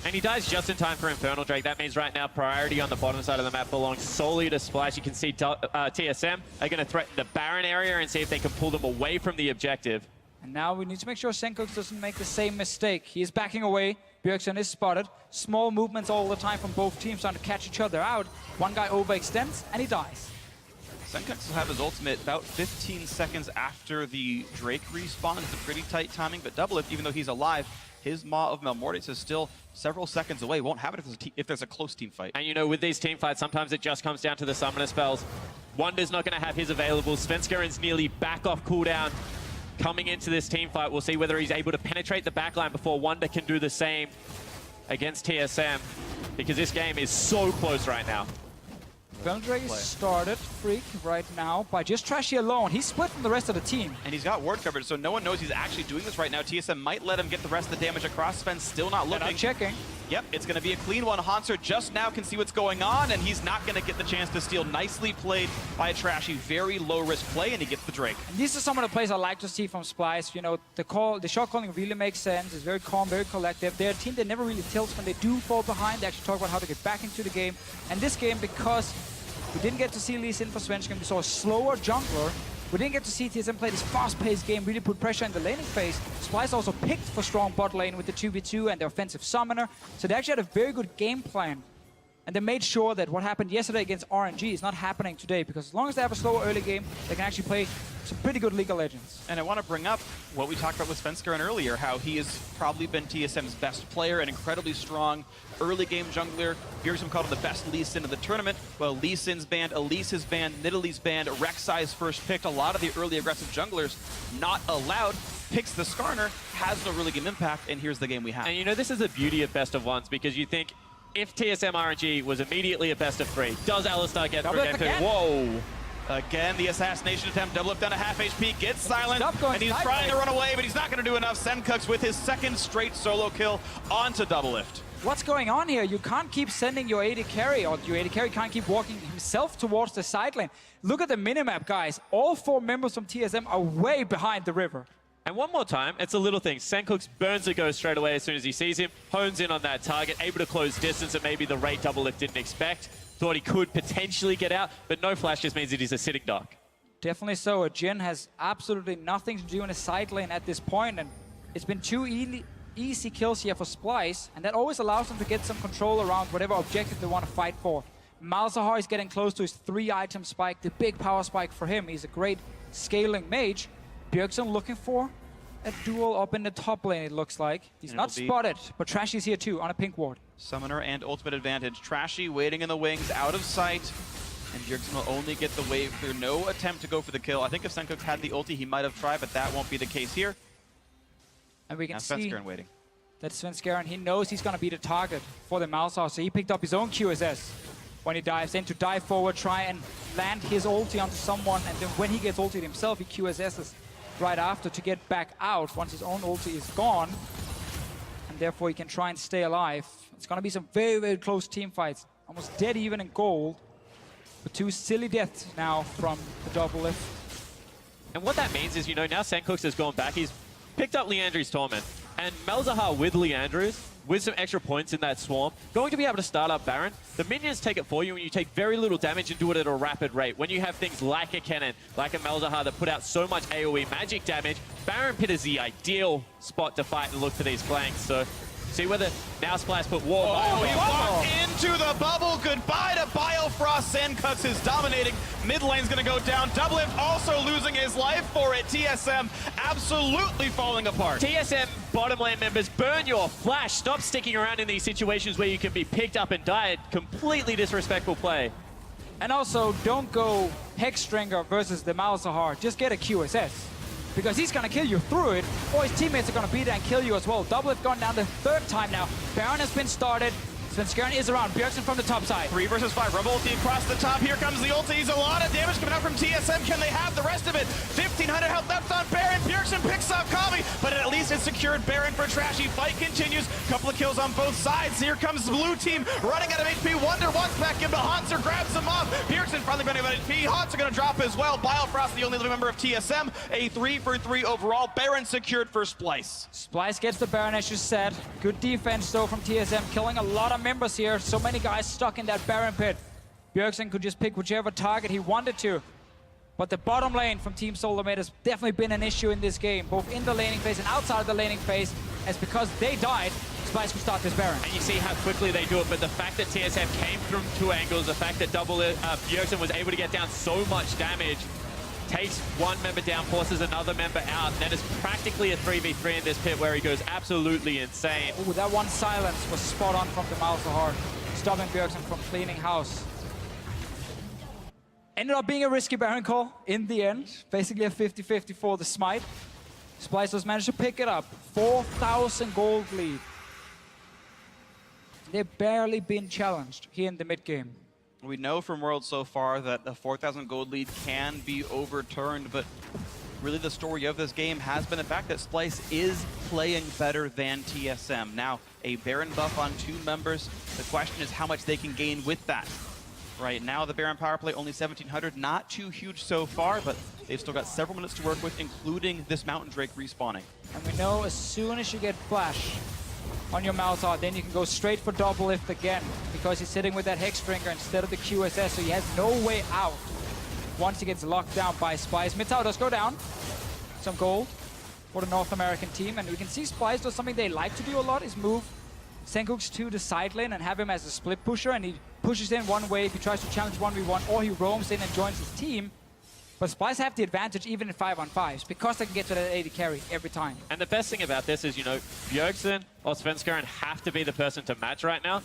And he dies just in time for Infernal Drake. That means right now priority on the bottom side of the map belongs solely to Splyce. You can see TSM are going to threaten the Baron area and see if they can pull them away from the objective. And now we need to make sure Senkuk doesn't make the same mistake. He is backing away. Bjergsen is spotted. Small movements all the time from both teams trying to catch each other out. One guy overextends and he dies. Senkuk will have his ultimate about 15 seconds after the Drake respawn. It's a pretty tight timing, but Doublelift, even though he's alive, his Maw of Malmortius is still several seconds away. Won't have it if there's a close team fight. And you know, with these team fights, sometimes it just comes down to the summoner spells. Wonder's not going to have his available. Svenskeren's nearly back off cooldown. Coming into this team fight, we'll see whether he's able to penetrate the backline before Wonder can do the same against TSM, because this game is so close right now. Veldrake started Freak right now by just Trashy alone. He's split from the rest of the team. And he's got ward coverage, so no one knows he's actually doing this right now. TSM might let him get the rest of the damage across. Sven's still not looking. Not checking. Yep, it's going to be a clean one. Hauntzer just now can see what's going on, and he's not going to get the chance to steal. Nicely played by Trashy. Very low-risk play, and he gets the Drake. And these are some of the plays I like to see from Splyce. You know, the shot calling really makes sense. It's very calm, very collective. They're a team that never really tilts when they do fall behind. They actually talk about how to get back into the game. And this game, because we didn't get to see Lee Sin for Svenskeren, we saw a slower jungler. We didn't get to see TSM play this fast-paced game, really put pressure in the laning phase. Splyce also picked for strong bot lane with the 2v2 and the offensive summoner. So they actually had a very good game plan. And they made sure that what happened yesterday against RNG is not happening today, because as long as they have a slower early game, they can actually play some pretty good League of Legends. And I want to bring up what we talked about with Svenskeren earlier, how he has probably been TSM's best player, an incredibly strong early game jungler. Bjergsen called him the best Lee Sin of the tournament. Well, Lee Sin's banned, Elise is banned, Nidalee's banned, Rek'Sai's first picked. A lot of the early aggressive junglers not allowed. Picks the Skarner, has no really game impact, and here's the game we have. And you know, this is the beauty of best of ones, because you think if TSM RNG was immediately a best of 3, does Alistar get Double through lift game 2? again. Whoa. Again, the assassination attempt, double up down to half HP, gets silent, Stop going and he's sideways. trying to run away, but he's not going to do enough. Sencux with his second straight solo kill onto double lift. What's going on here? You can't keep sending your AD carry, or your AD carry can't keep walking himself towards the side lane. Look at the minimap, guys. All 4 members from TSM are way behind the river. And one more time, it's a little thing. Sencux burns a ghost straight away as soon as he sees him, hones in on that target, able to close distance that maybe the rate double lift didn't expect. Thought he could potentially get out, but no flash just means that he's a sitting duck. Definitely so. Jin has absolutely nothing to do in a side lane at this point, and it's been 2 easy kills here for Splyce, and that always allows them to get some control around whatever objective they want to fight for. Malzahar is getting close to his 3-item spike, the big power spike for him. He's a great scaling mage. Bjergsen looking for a duel up in the top lane, it looks like. He's not spotted, but Trashy's here too on a pink ward. Summoner and ultimate advantage. Trashy waiting in the wings, out of sight. And Bjergsen will only get the wave clear. No attempt to go for the kill. I think if Sencux had the ulti, he might have tried, but that won't be the case here. And we can Now see Svenskeren waiting. that Svenskeren, he knows he's going to be the target for the Malzahar, so he picked up his own QSS when he dives in to dive forward, try and land his ulti onto someone, and then when he gets ultied himself, he QSSs right after to get back out once his own ulti is gone, and therefore he can try and stay alive. It's going to be some very, very close team fights. Almost dead even in gold, but 2 silly deaths now from the double lift. And what that means is, you know, now Sencux has gone back. He's picked up Leandri's Torment. And Malzahar with Leandri's, with some extra points in that swarm, going to be able to start up Baron. The minions take it for you, and you take very little damage and do it at a rapid rate. When you have things like a Kennen, like a Malzahar that put out so much AoE magic damage, Baron Pit is the ideal spot to fight and look for these flanks. So see whether now Splyce put ward. Oh, he walked into the bubble. Goodbye to Biofrost. Sencux is dominating. Mid lane's going to go down. Double lift also losing his life for it. TSM absolutely falling apart. TSM bottom lane members, burn your flash. Stop sticking around in these situations where you can be picked up and died. Completely disrespectful play. And also, don't go Hexstringer versus the Malzahar. Just get a QSS. Because he's going to kill you through it, or his teammates are going to be there and kill you as well. Double lift gone down the 3rd time now. Baron has been started. Svenskeren is around. Bjergsen from the top side. 3 versus 5. Rumble ulti across the top. Here comes the ultis. A lot of damage coming out from TSM. Can they have the rest of it? 1,500 health left on Baron. Bjergsen picks up Kami, but at least it's secured Baron for Trashy. Fight continues. Couple of kills on both sides. Here comes the blue team running out of HP. Wonder wants back in, but Hanser grabs him off. Bjergsen finally running out of HP. Hanser going to drop as well. Biofrost, the only living member of TSM. A 3 for 3 overall. Baron secured for Splyce. Splyce gets the Baron, as you said. Good defense, though, from TSM. Killing a lot of members here. So many guys stuck in that Baron pit. Bjergsen could just pick whichever target he wanted to. But the bottom lane from Team Solarmate has definitely been an issue in this game, both in the laning phase and outside of the laning phase, as because they died, Splyce could start this Baron. And you see how quickly they do it, but the fact that TSM came from 2 angles, the fact that Bjergsen was able to get down so much damage, takes one member down, forces another member out, and then it's practically a 3v3 in this pit where he goes absolutely insane. Ooh, that one silence was spot on from the Malzahar, stopping Bjergsen from cleaning house. Ended up being a risky Baron call in the end. Basically a 50-50 for the smite. Splyce has managed to pick it up. 4,000 gold lead. They've barely been challenged here in the mid game. We know from Worlds so far that a 4,000 gold lead can be overturned, but really the story of this game has been the fact that Splyce is playing better than TSM. Now, a Baron buff on 2 members. The question is how much they can gain with that. Right now, the Baron power play, only 1,700. Not too huge so far, but they've still got several minutes to work with, including this Mountain Drake respawning. And we know as soon as you get flash on your Malzahar, then you can go straight for double lift again, because he's sitting with that Hexstringer instead of the QSS, so he has no way out once he gets locked down by Splyce. Mid-tower does go down. Some gold for the North American team, and we can see Splyce does something they like to do a lot, is move Sencux to the side lane and have him as a split pusher, and he pushes in one way if he tries to challenge 1v1, or he roams in and joins his team. But Splyce have the advantage even in 5-on-5s, because they can get to that AD carry every time. And the best thing about this is, you know, Bjergsen or Svenskeren have to be the person to match right now.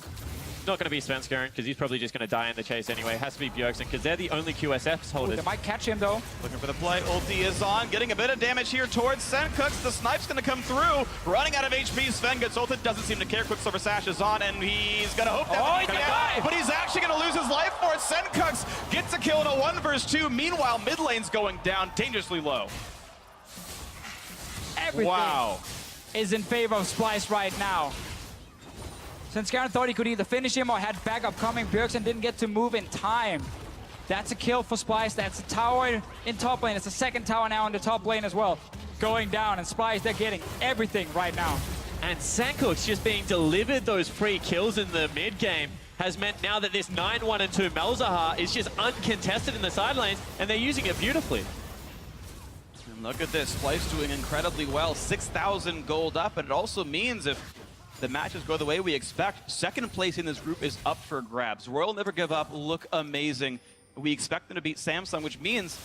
not going to be Svenskeren, because he's probably just going to die in the chase anyway. It has to be Bjergsen, because they're the only QSFs Ooh, holders. they might catch him, though. Looking for the play. Ulti is on. Getting a bit of damage here towards Sencooks. The snipe's going to come through. Running out of HP. Sven gets ulted. Doesn't seem to care. Quicksilver Sash is on, and he's going to hope that Oh, he he's can gonna die. but he's actually going to lose his life for it. Sencooks gets a kill in a 1 versus 2. Meanwhile, mid lane's going down dangerously low. Everything Wow. is in favor of Splyce right now. Svenskeren thought he could either finish him or had backup coming. Bjergsen didn't get to move in time. That's a kill for Splyce. That's a tower in top lane. It's a second tower now in the top lane as well. Going down, and Splyce, they're getting everything right now. And Sencooks just being delivered those free kills in the mid game has meant now that this 9-1 and 2 Malzahar is just uncontested in the side lanes, and they're using it beautifully. And look at this. Splyce doing incredibly well. 6,000 gold up, and it also means if the matches go the way we expect, second place in this group is up for grabs. Royal Never Give Up look amazing. We expect them to beat Samsung, which means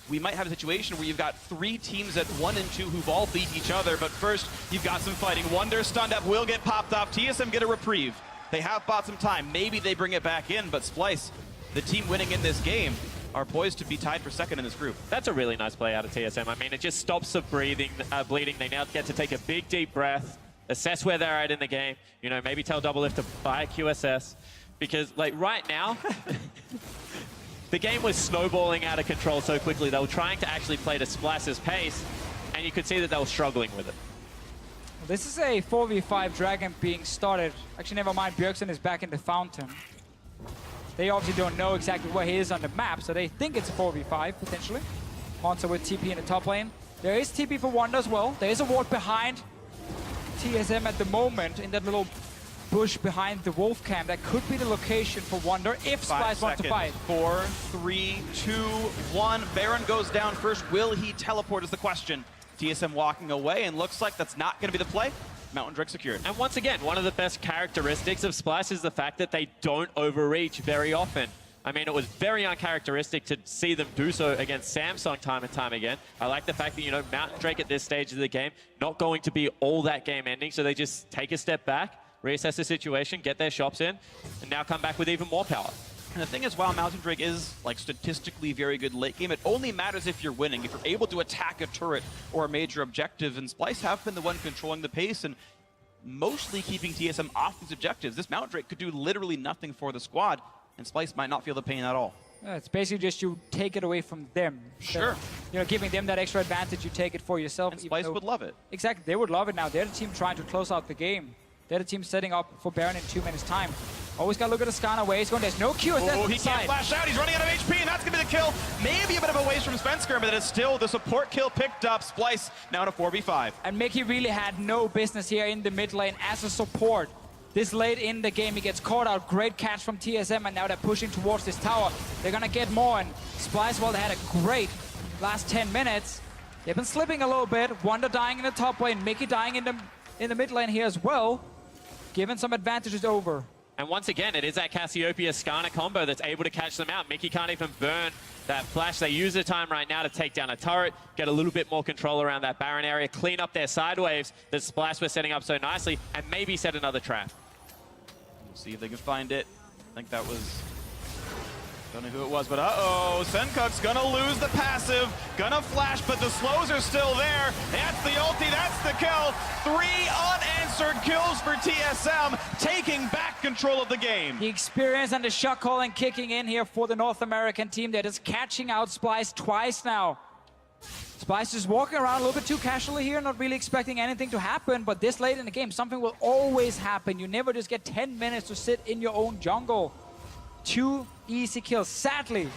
we might have a situation where you've got 3 teams at 1 and 2 who've all beat each other, but first you've got some fighting. Wonder stunned up, will get popped off. TSM get a reprieve. They have bought some time. Maybe they bring it back in, but Splyce, the team winning in this game, are poised to be tied for second in this group. That's a really nice play out of TSM. I mean, it just stops the bleeding. They now get to take a big, deep breath, assess where they're at in the game, you know, maybe tell Doublelift to buy a QSS, because like right now, the game was snowballing out of control so quickly. They were trying to actually play to Splyce's pace, and you could see that they were struggling with it. This is a 4v5 Dragon being started. Actually, never mind, Bjergsen is back in the fountain. They obviously don't know exactly where he is on the map, so they think it's a 4v5, potentially. Hansa with TP in the top lane. There is TP for Wonder as well. There is a ward behind TSM at the moment in that little bush behind the wolf camp. That could be the location for Wonder if Splyce wants to fight. 4, 3, 2, 1. Baron goes down first. Will he teleport is the question. TSM walking away, and looks like that's not going to be the play. Mountain Drake secured. And once again, one of the best characteristics of Splyce is the fact that they don't overreach very often. I mean, it was very uncharacteristic to see them do so against Samsung time and time again. I like the fact that, you know, Mountain Drake at this stage of the game, not going to be all that game ending, so they just take a step back, reassess the situation, get their shops in, and now come back with even more power. And the thing is, while Mountain Drake is like statistically very good late game, it only matters if you're winning. If you're able to attack a turret or a major objective, and Splyce have been the one controlling the pace and mostly keeping TSM off these objectives. This Mountain Drake could do literally nothing for the squad, and Splyce might not feel the pain at all. It's basically just you take it away from them. Sure. So, you know, giving them that extra advantage, you take it for yourself. And Splyce would love it. Exactly, they would love it now. They're the team trying to close out the game. They're the team setting up for Baron in 2 minutes' time. Always got to look at the Skarner where he's going. There's no Q. Oh, he can't flash out. He's running out of HP, and that's going to be the kill. Maybe a bit of a waste from Svenskeren, but it's still the support kill picked up. Splyce now in a 4v5. And Mickey really had no business here in the mid lane as a support. This late in the game, he gets caught out. Great catch from TSM, and now they're pushing towards this tower. They're going to get more, and Splyce, well, they had a great last 10 minutes. They've been slipping a little bit. Wonder dying in the top lane. Mickey dying in the mid lane here as well. Given some advantages over. And once again, it is that Cassiopeia-Skarner combo that's able to catch them out. Mickey can't even burn that flash. They use the time right now to take down a turret, get a little bit more control around that Baron area, clean up their side waves that Splyce was setting up so nicely, and maybe set another trap. We'll see if they can find it. I think that was... Don't know who it was, but uh-oh. Sencooks gonna lose the passive, gonna flash, but the slows are still there. That's the ulti, that's the kill. 3 unanswered kills for TSM, taking back control of the game. The experience and the shot calling kicking in here for the North American team. They're just catching out Splyce twice now. Splyce is walking around a little bit too casually here, not really expecting anything to happen, but this late in the game, something will always happen. You never just get 10 minutes to sit in your own jungle. 2 easy kills. Sadly,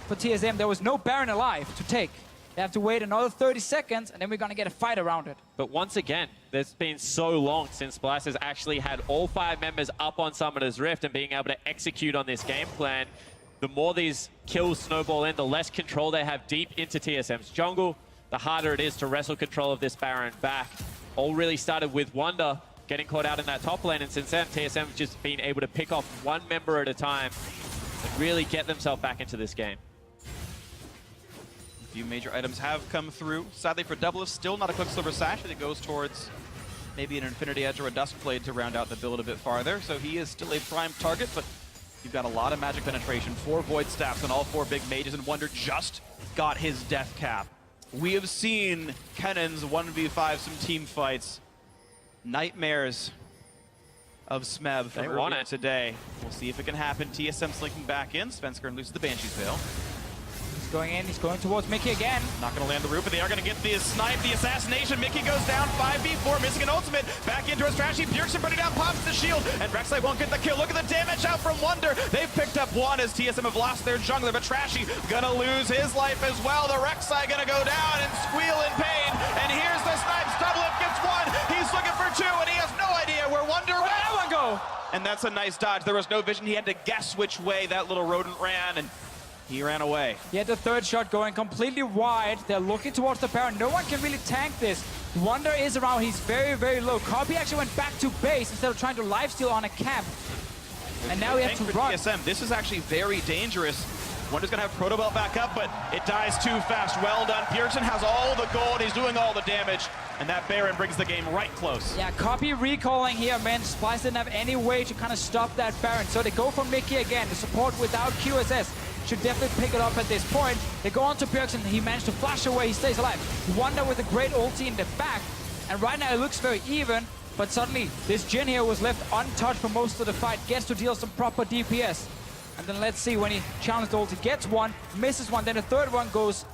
for TSM, there was no Baron alive to take. They have to wait another 30 seconds, and then we're going to get a fight around it. But once again, there's been so long since Splyce has actually had all 5 members up on Summoner's Rift and being able to execute on this game plan. The more these kills snowball in, the less control they have deep into TSM's jungle, the harder it is to wrestle control of this Baron back. All really started with Wonder getting caught out in that top lane, and since then, TSM's just been able to pick off 1 member at a time and really get themselves back into this game. A few major items have come through. Sadly for Doublelift, still not a Quicksilver Sash that it goes towards maybe an Infinity Edge or a Duskblade to round out the build a bit farther. So he is still a prime target, but you've got a lot of magic penetration, 4 Void Staffs on all 4 big mages, and Wonder just got his death cap. We have seen Kennon's 1v5 some team fights. Nightmares of Smeb from earlier today. We'll see if it can happen. TSM slinking back in. Svensker loses the Banshee's Veil. He's going in, he's going towards Mickey again. Not going to land the roof, but they are going to get the snipe, the assassination. Mickey goes down, 5v4, missing an ultimate. Back into his Trashy. Bjergsen putting down, pops the shield, and Rek'Sai won't get the kill. Look at the damage out from Wonder. They've picked up one as TSM have lost their jungler, but Trashy gonna lose his life as well. The Rek'Sai gonna go down and squeal in pain. And here's the snipes. Double gets one. He's looking for 2, and he has no idea where Wonder went. Where'd that one go? And that's a nice dodge. There was no vision. He had to guess which way that little rodent ran, and he ran away. He had the 3rd shot going completely wide. They're looking towards the Baron. No one can really tank this. Wonder is around. He's very, very low. Copy actually went back to base instead of trying to lifesteal on a camp. And now we have to run. TSM. This is actually very dangerous. Wonder's going to have Proto Belt back up, but it dies too fast. Well done. Bjergsen has all the gold. He's doing all the damage. And that Baron brings the game right close. Yeah, Copy recalling here, man. Splyce didn't have any way to kind of stop that Baron. So they go for Mickey again. The support without QSS should definitely pick it up at this point. They go on to Bjergsen. He managed to flash away. He stays alive. Wonder with a great ulti in the back. And right now it looks very even. But suddenly, this Jhin here was left untouched for most of the fight. Gets to deal some proper DPS. And then let's see when he challenges the ulti. Gets one, misses one. Then the 3rd one goes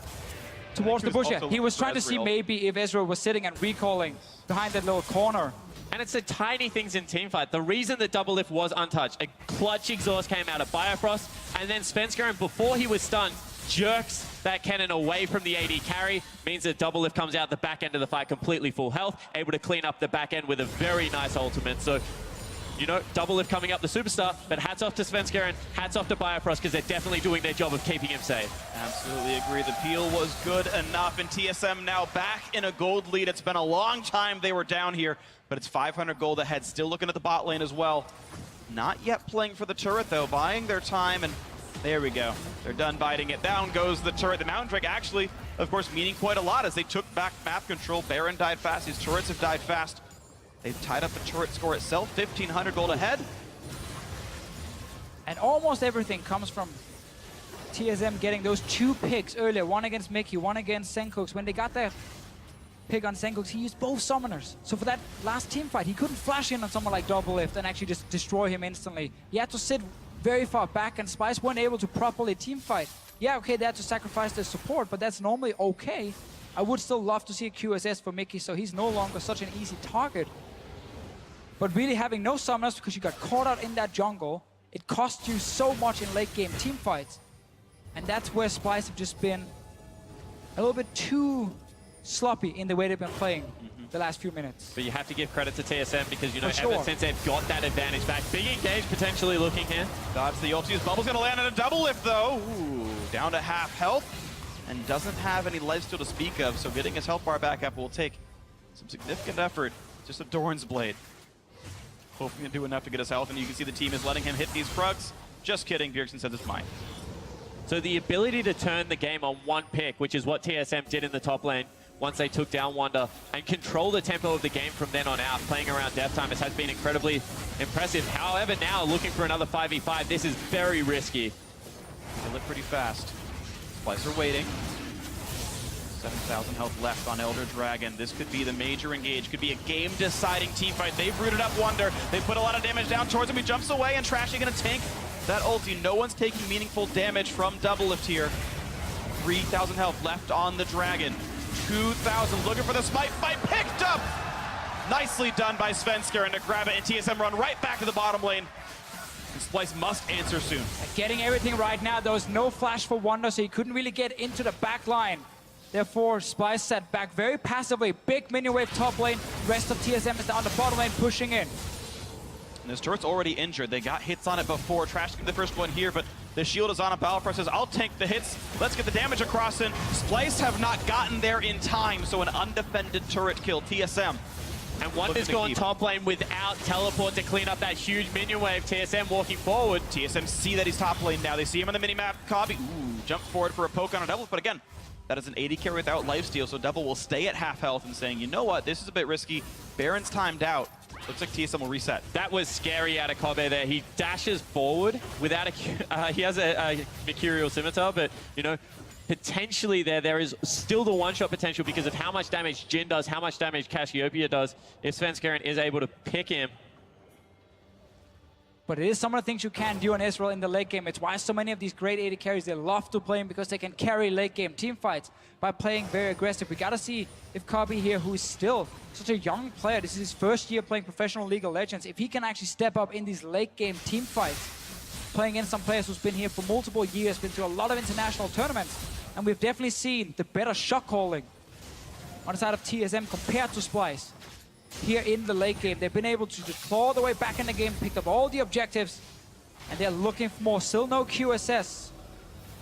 towards the bush. He was trying to see maybe if Ezreal was sitting and recalling behind that little corner. And it's the tiny things in teamfight. The reason that Double Lift was untouched, a clutch exhaust came out of Bifrost, and then Svensker, before he was stunned, jerks that cannon away from the AD carry, means that Double Lift comes out the back end of the fight completely full health, able to clean up the back end with a very nice ultimate. So, you know, Double Lift coming up the superstar, but hats off to Svensker and hats off to Bifrost because they're definitely doing their job of keeping him safe. Absolutely agree. The peel was good enough, and TSM now back in a gold lead. It's been a long time they were down here, but it's 500 gold ahead. Still looking at the bot lane as well. Not yet playing for the turret, though. Buying their time, and there we go. They're done biting it. Down goes the turret. The Mountain Drake actually, of course, meaning quite a lot as they took back map control. Baron died fast. His turrets have died fast. They've tied up the turret score itself. 1,500 gold ahead. And almost everything comes from TSM getting those 2 picks earlier. One against Mickey, one against Senkooks. When they got their pick on Senkooks, he used both summoners. So for that last team fight, he couldn't flash in on someone like Double Lift and actually just destroy him instantly. He had to sit very far back, and Splyce weren't able to properly team fight. Yeah, okay, they had to sacrifice their support, but that's normally okay. I would still love to see a QSS for Mickey, so he's no longer such an easy target. But really having no summoners because you got caught out in that jungle, it cost you so much in late game team fights. And that's where Splyce have just been a little bit too sloppy in the way they've been playing the last few minutes. But you have to give credit to TSM because, you know, For sure. ever since they've got that advantage back, big engage potentially looking here. Dodge the ulti. His bubble's going to land on a double lift, though. Ooh, down to half health. And doesn't have any lifesteal to speak of, so getting his health bar back up will take some significant effort. Just a Doran's Blade. Hoping to do enough to get his health, and you can see the team is letting him hit these prugs. Just kidding, Bjergsen says it's mine. So the ability to turn the game on one pick, which is what TSM did in the top lane once they took down Wonder, and control the tempo of the game from then on out, playing around death time, has been incredibly impressive. However, now looking for another 5v5, this is very risky. They look pretty fast. Splyce are waiting. 7,000 health left on Elder Dragon. This could be the major engage. Could be a game-deciding team fight. They've rooted up Wonder. They put a lot of damage down towards him. He jumps away, and Trashy gonna tank that ulti. No one's taking meaningful damage from Double Lift here. 3,000 health left on the Dragon. 2,000 looking for the smite. Fight picked up! Nicely done by Svensker, and to grab it, and TSM run right back to the bottom lane. And Splyce must answer soon. Getting everything right now. There was no flash for Wonder, so he couldn't really get into the back line. Therefore, Splyce sat back very passively. Big minion wave top lane. Rest of TSM is down the bottom lane, pushing in. And his turret's already injured. They got hits on it before. Trash the first one here, but the shield is on. Balfrost says, I'll tank the hits. Let's get the damage across in. Splyce have not gotten there in time, so an undefended turret kill. TSM. And Wonder's gone top lane without teleport to clean up that huge minion wave. TSM walking forward. TSM see that he's top lane now. They see him on the minimap. Cobby, ooh, jumps forward for a poke on a double, but again, That is an 80 carry without lifesteal, so Devil will stay at half health and saying, you know what, this is a bit risky. Baron's timed out. Looks like TSM will reset. That was scary out of Kobe there. He dashes forward without a... he has a Mercurial Scimitar, but, you know, potentially there is still the one-shot potential because of how much damage Jin does, how much damage Cassiopeia does. If Svenskeren is able to pick him. But it is some of the things you can do on Israel in the late game. It's why so many of these great AD carries, they love to play him because they can carry late game team fights by playing very aggressive. We gotta see if Kobe here, who is still such a young player, this is his first year playing professional League of Legends, if he can actually step up in these late game team fights, playing in some players who's been here for multiple years, been to a lot of international tournaments, and we've definitely seen the better shot calling on the side of TSM compared to Splyce. Here in the late game, they've been able to just claw their way back in the game, picked up all the objectives, and they're looking for more. Still no QSS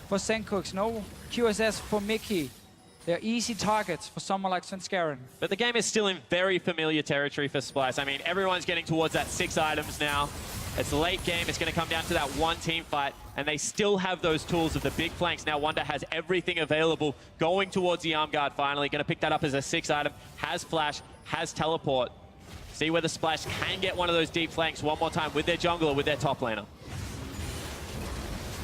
for Sencooks, no QSS for Mickey. They're easy targets for someone like Svenskeren. But the game is still in very familiar territory for Splyce. I mean, everyone's getting towards that 6 items now. It's late game, it's going to come down to that one team fight, and they still have those tools of the big flanks. Now Wonder has everything available, going towards the arm guard finally, going to pick that up as a 6 item, has flash, has teleport. See whether Splyce can get one of those deep flanks one more time with their jungler, with their top laner.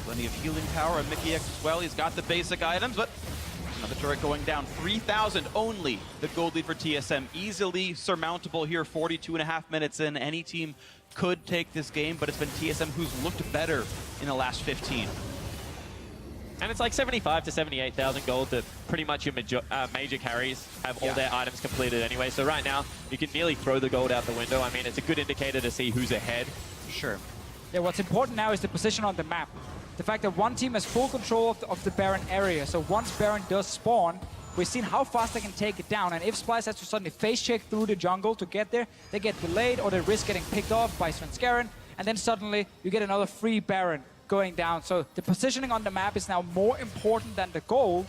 Plenty of healing power on Mickey X as well. He's got the basic items, but another turret going down. 3,000 only. The gold lead for TSM. Easily surmountable here, 42.5 minutes in. Any team could take this game, but it's been TSM who's looked better in the last 15. And it's like 75 to 78,000 gold that pretty much your major carries have all their items completed anyway. So right now, you can nearly throw the gold out the window. I mean, it's a good indicator to see who's ahead. Sure. Yeah, what's important now is the position on the map. The fact that one team has full control of the Baron area. So once Baron does spawn, we've seen how fast they can take it down. And if Splyce has to suddenly face check through the jungle to get there, they get delayed or they risk getting picked off by Svenskeren. And then suddenly you get another free Baron going down. So the positioning on the map is now more important than the gold.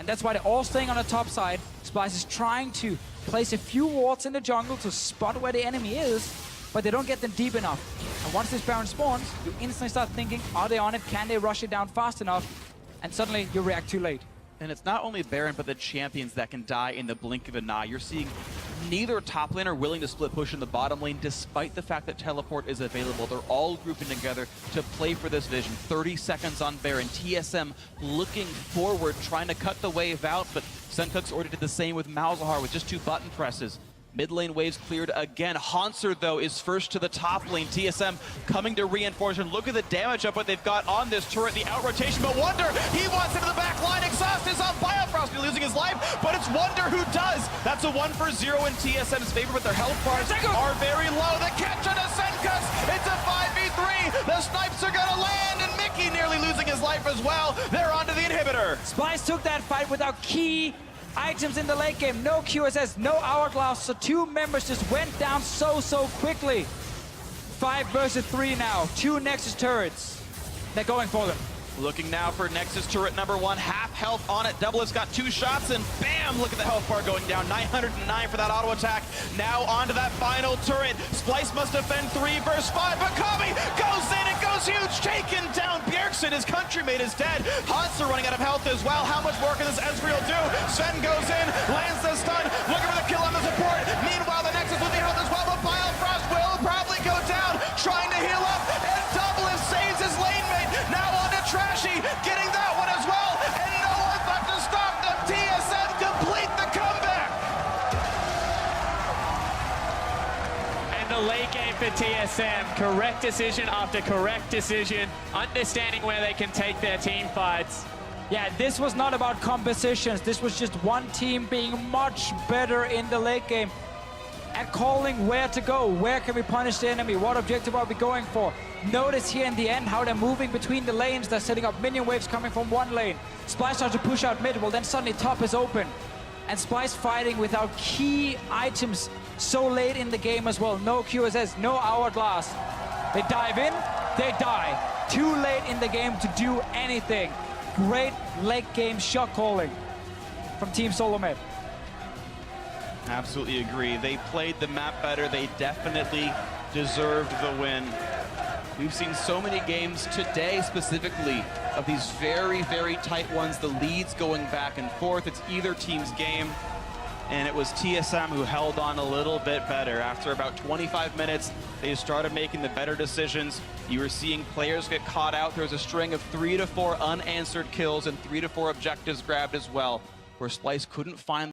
And that's why they're all staying on the top side. Splyce is trying to place a few wards in the jungle to spot where the enemy is, but they don't get them deep enough. And once this Baron spawns, you instantly start thinking, are they on it? Can they rush it down fast enough? And suddenly you react too late. And it's not only Baron, but the champions that can die in the blink of an eye. You're seeing neither top laner willing to split push in the bottom lane, despite the fact that teleport is available. They're all grouping together to play for this vision. 30 seconds on Baron. TSM looking forward, trying to cut the wave out, but Sencooks already did the same with Malzahar with just 2 button presses. Mid lane waves cleared again. Haunser, though, is first to the top lane. TSM coming to reinforcement. Look at the damage up what they've got on this turret. The out rotation, but Wonder, he wants into the back line. Exhaust is on Biofrost, losing his life, but it's Wonder who does. That's a 1 for 0 in TSM's favor, but their health bars are very low. The catch on a Sencooks. It's a 5v3. The snipes are gonna land, and Mickey nearly losing his life as well. They're onto the inhibitor. Splyce took that fight without key items in the late game. No QSS, no Hourglass, so 2 members just went down so quickly. 5 versus 3 now. 2 Nexus turrets. They're going for them. Looking now for Nexus turret number 1, half health on it. Double has got 2 shots, and bam! Look at the health bar going down. 909 for that auto attack. Now onto that final turret. Splyce must defend 3 versus 5, but Kobe goes in and goes huge. Taken down. Bjergsen, his countrymate, is dead. Hansa running out of health as well. How much more can this Ezreal do? Sven goes in, lands the stun, looking for the kill on the support. Meanwhile, the Nexus with the health as well, but Biofrost will probably go down, trying to heal up, and Double saves his lane mate. Now on to Trashy, getting that one as well, and no one left to stop them. TSM complete the comeback. And the late game for TSM, correct decision after correct decision, understanding where they can take their team fights. Yeah, this was not about compositions. This was just one team being much better in the late game at calling where to go. Where can we punish the enemy? What objective are we going for? Notice here in the end how they're moving between the lanes. They're setting up minion waves coming from one lane. Splyce tries to push out mid. Well, then suddenly top is open. And Splyce fighting without key items so late in the game as well. No QSS, no Hourglass. They dive in, they die. Too late in the game to do anything. Great late game shot calling from Team Solomed. Absolutely agree. They played the map better. They definitely deserved the win. We've seen so many games today specifically of these very, very tight ones, the leads going back and forth. It's either team's game, and it was TSM who held on a little bit better. After about 25 minutes, they started making the better decisions. You were seeing players get caught out. There was a string of 3 to 4 unanswered kills and 3 to 4 objectives grabbed as well, where Splyce couldn't find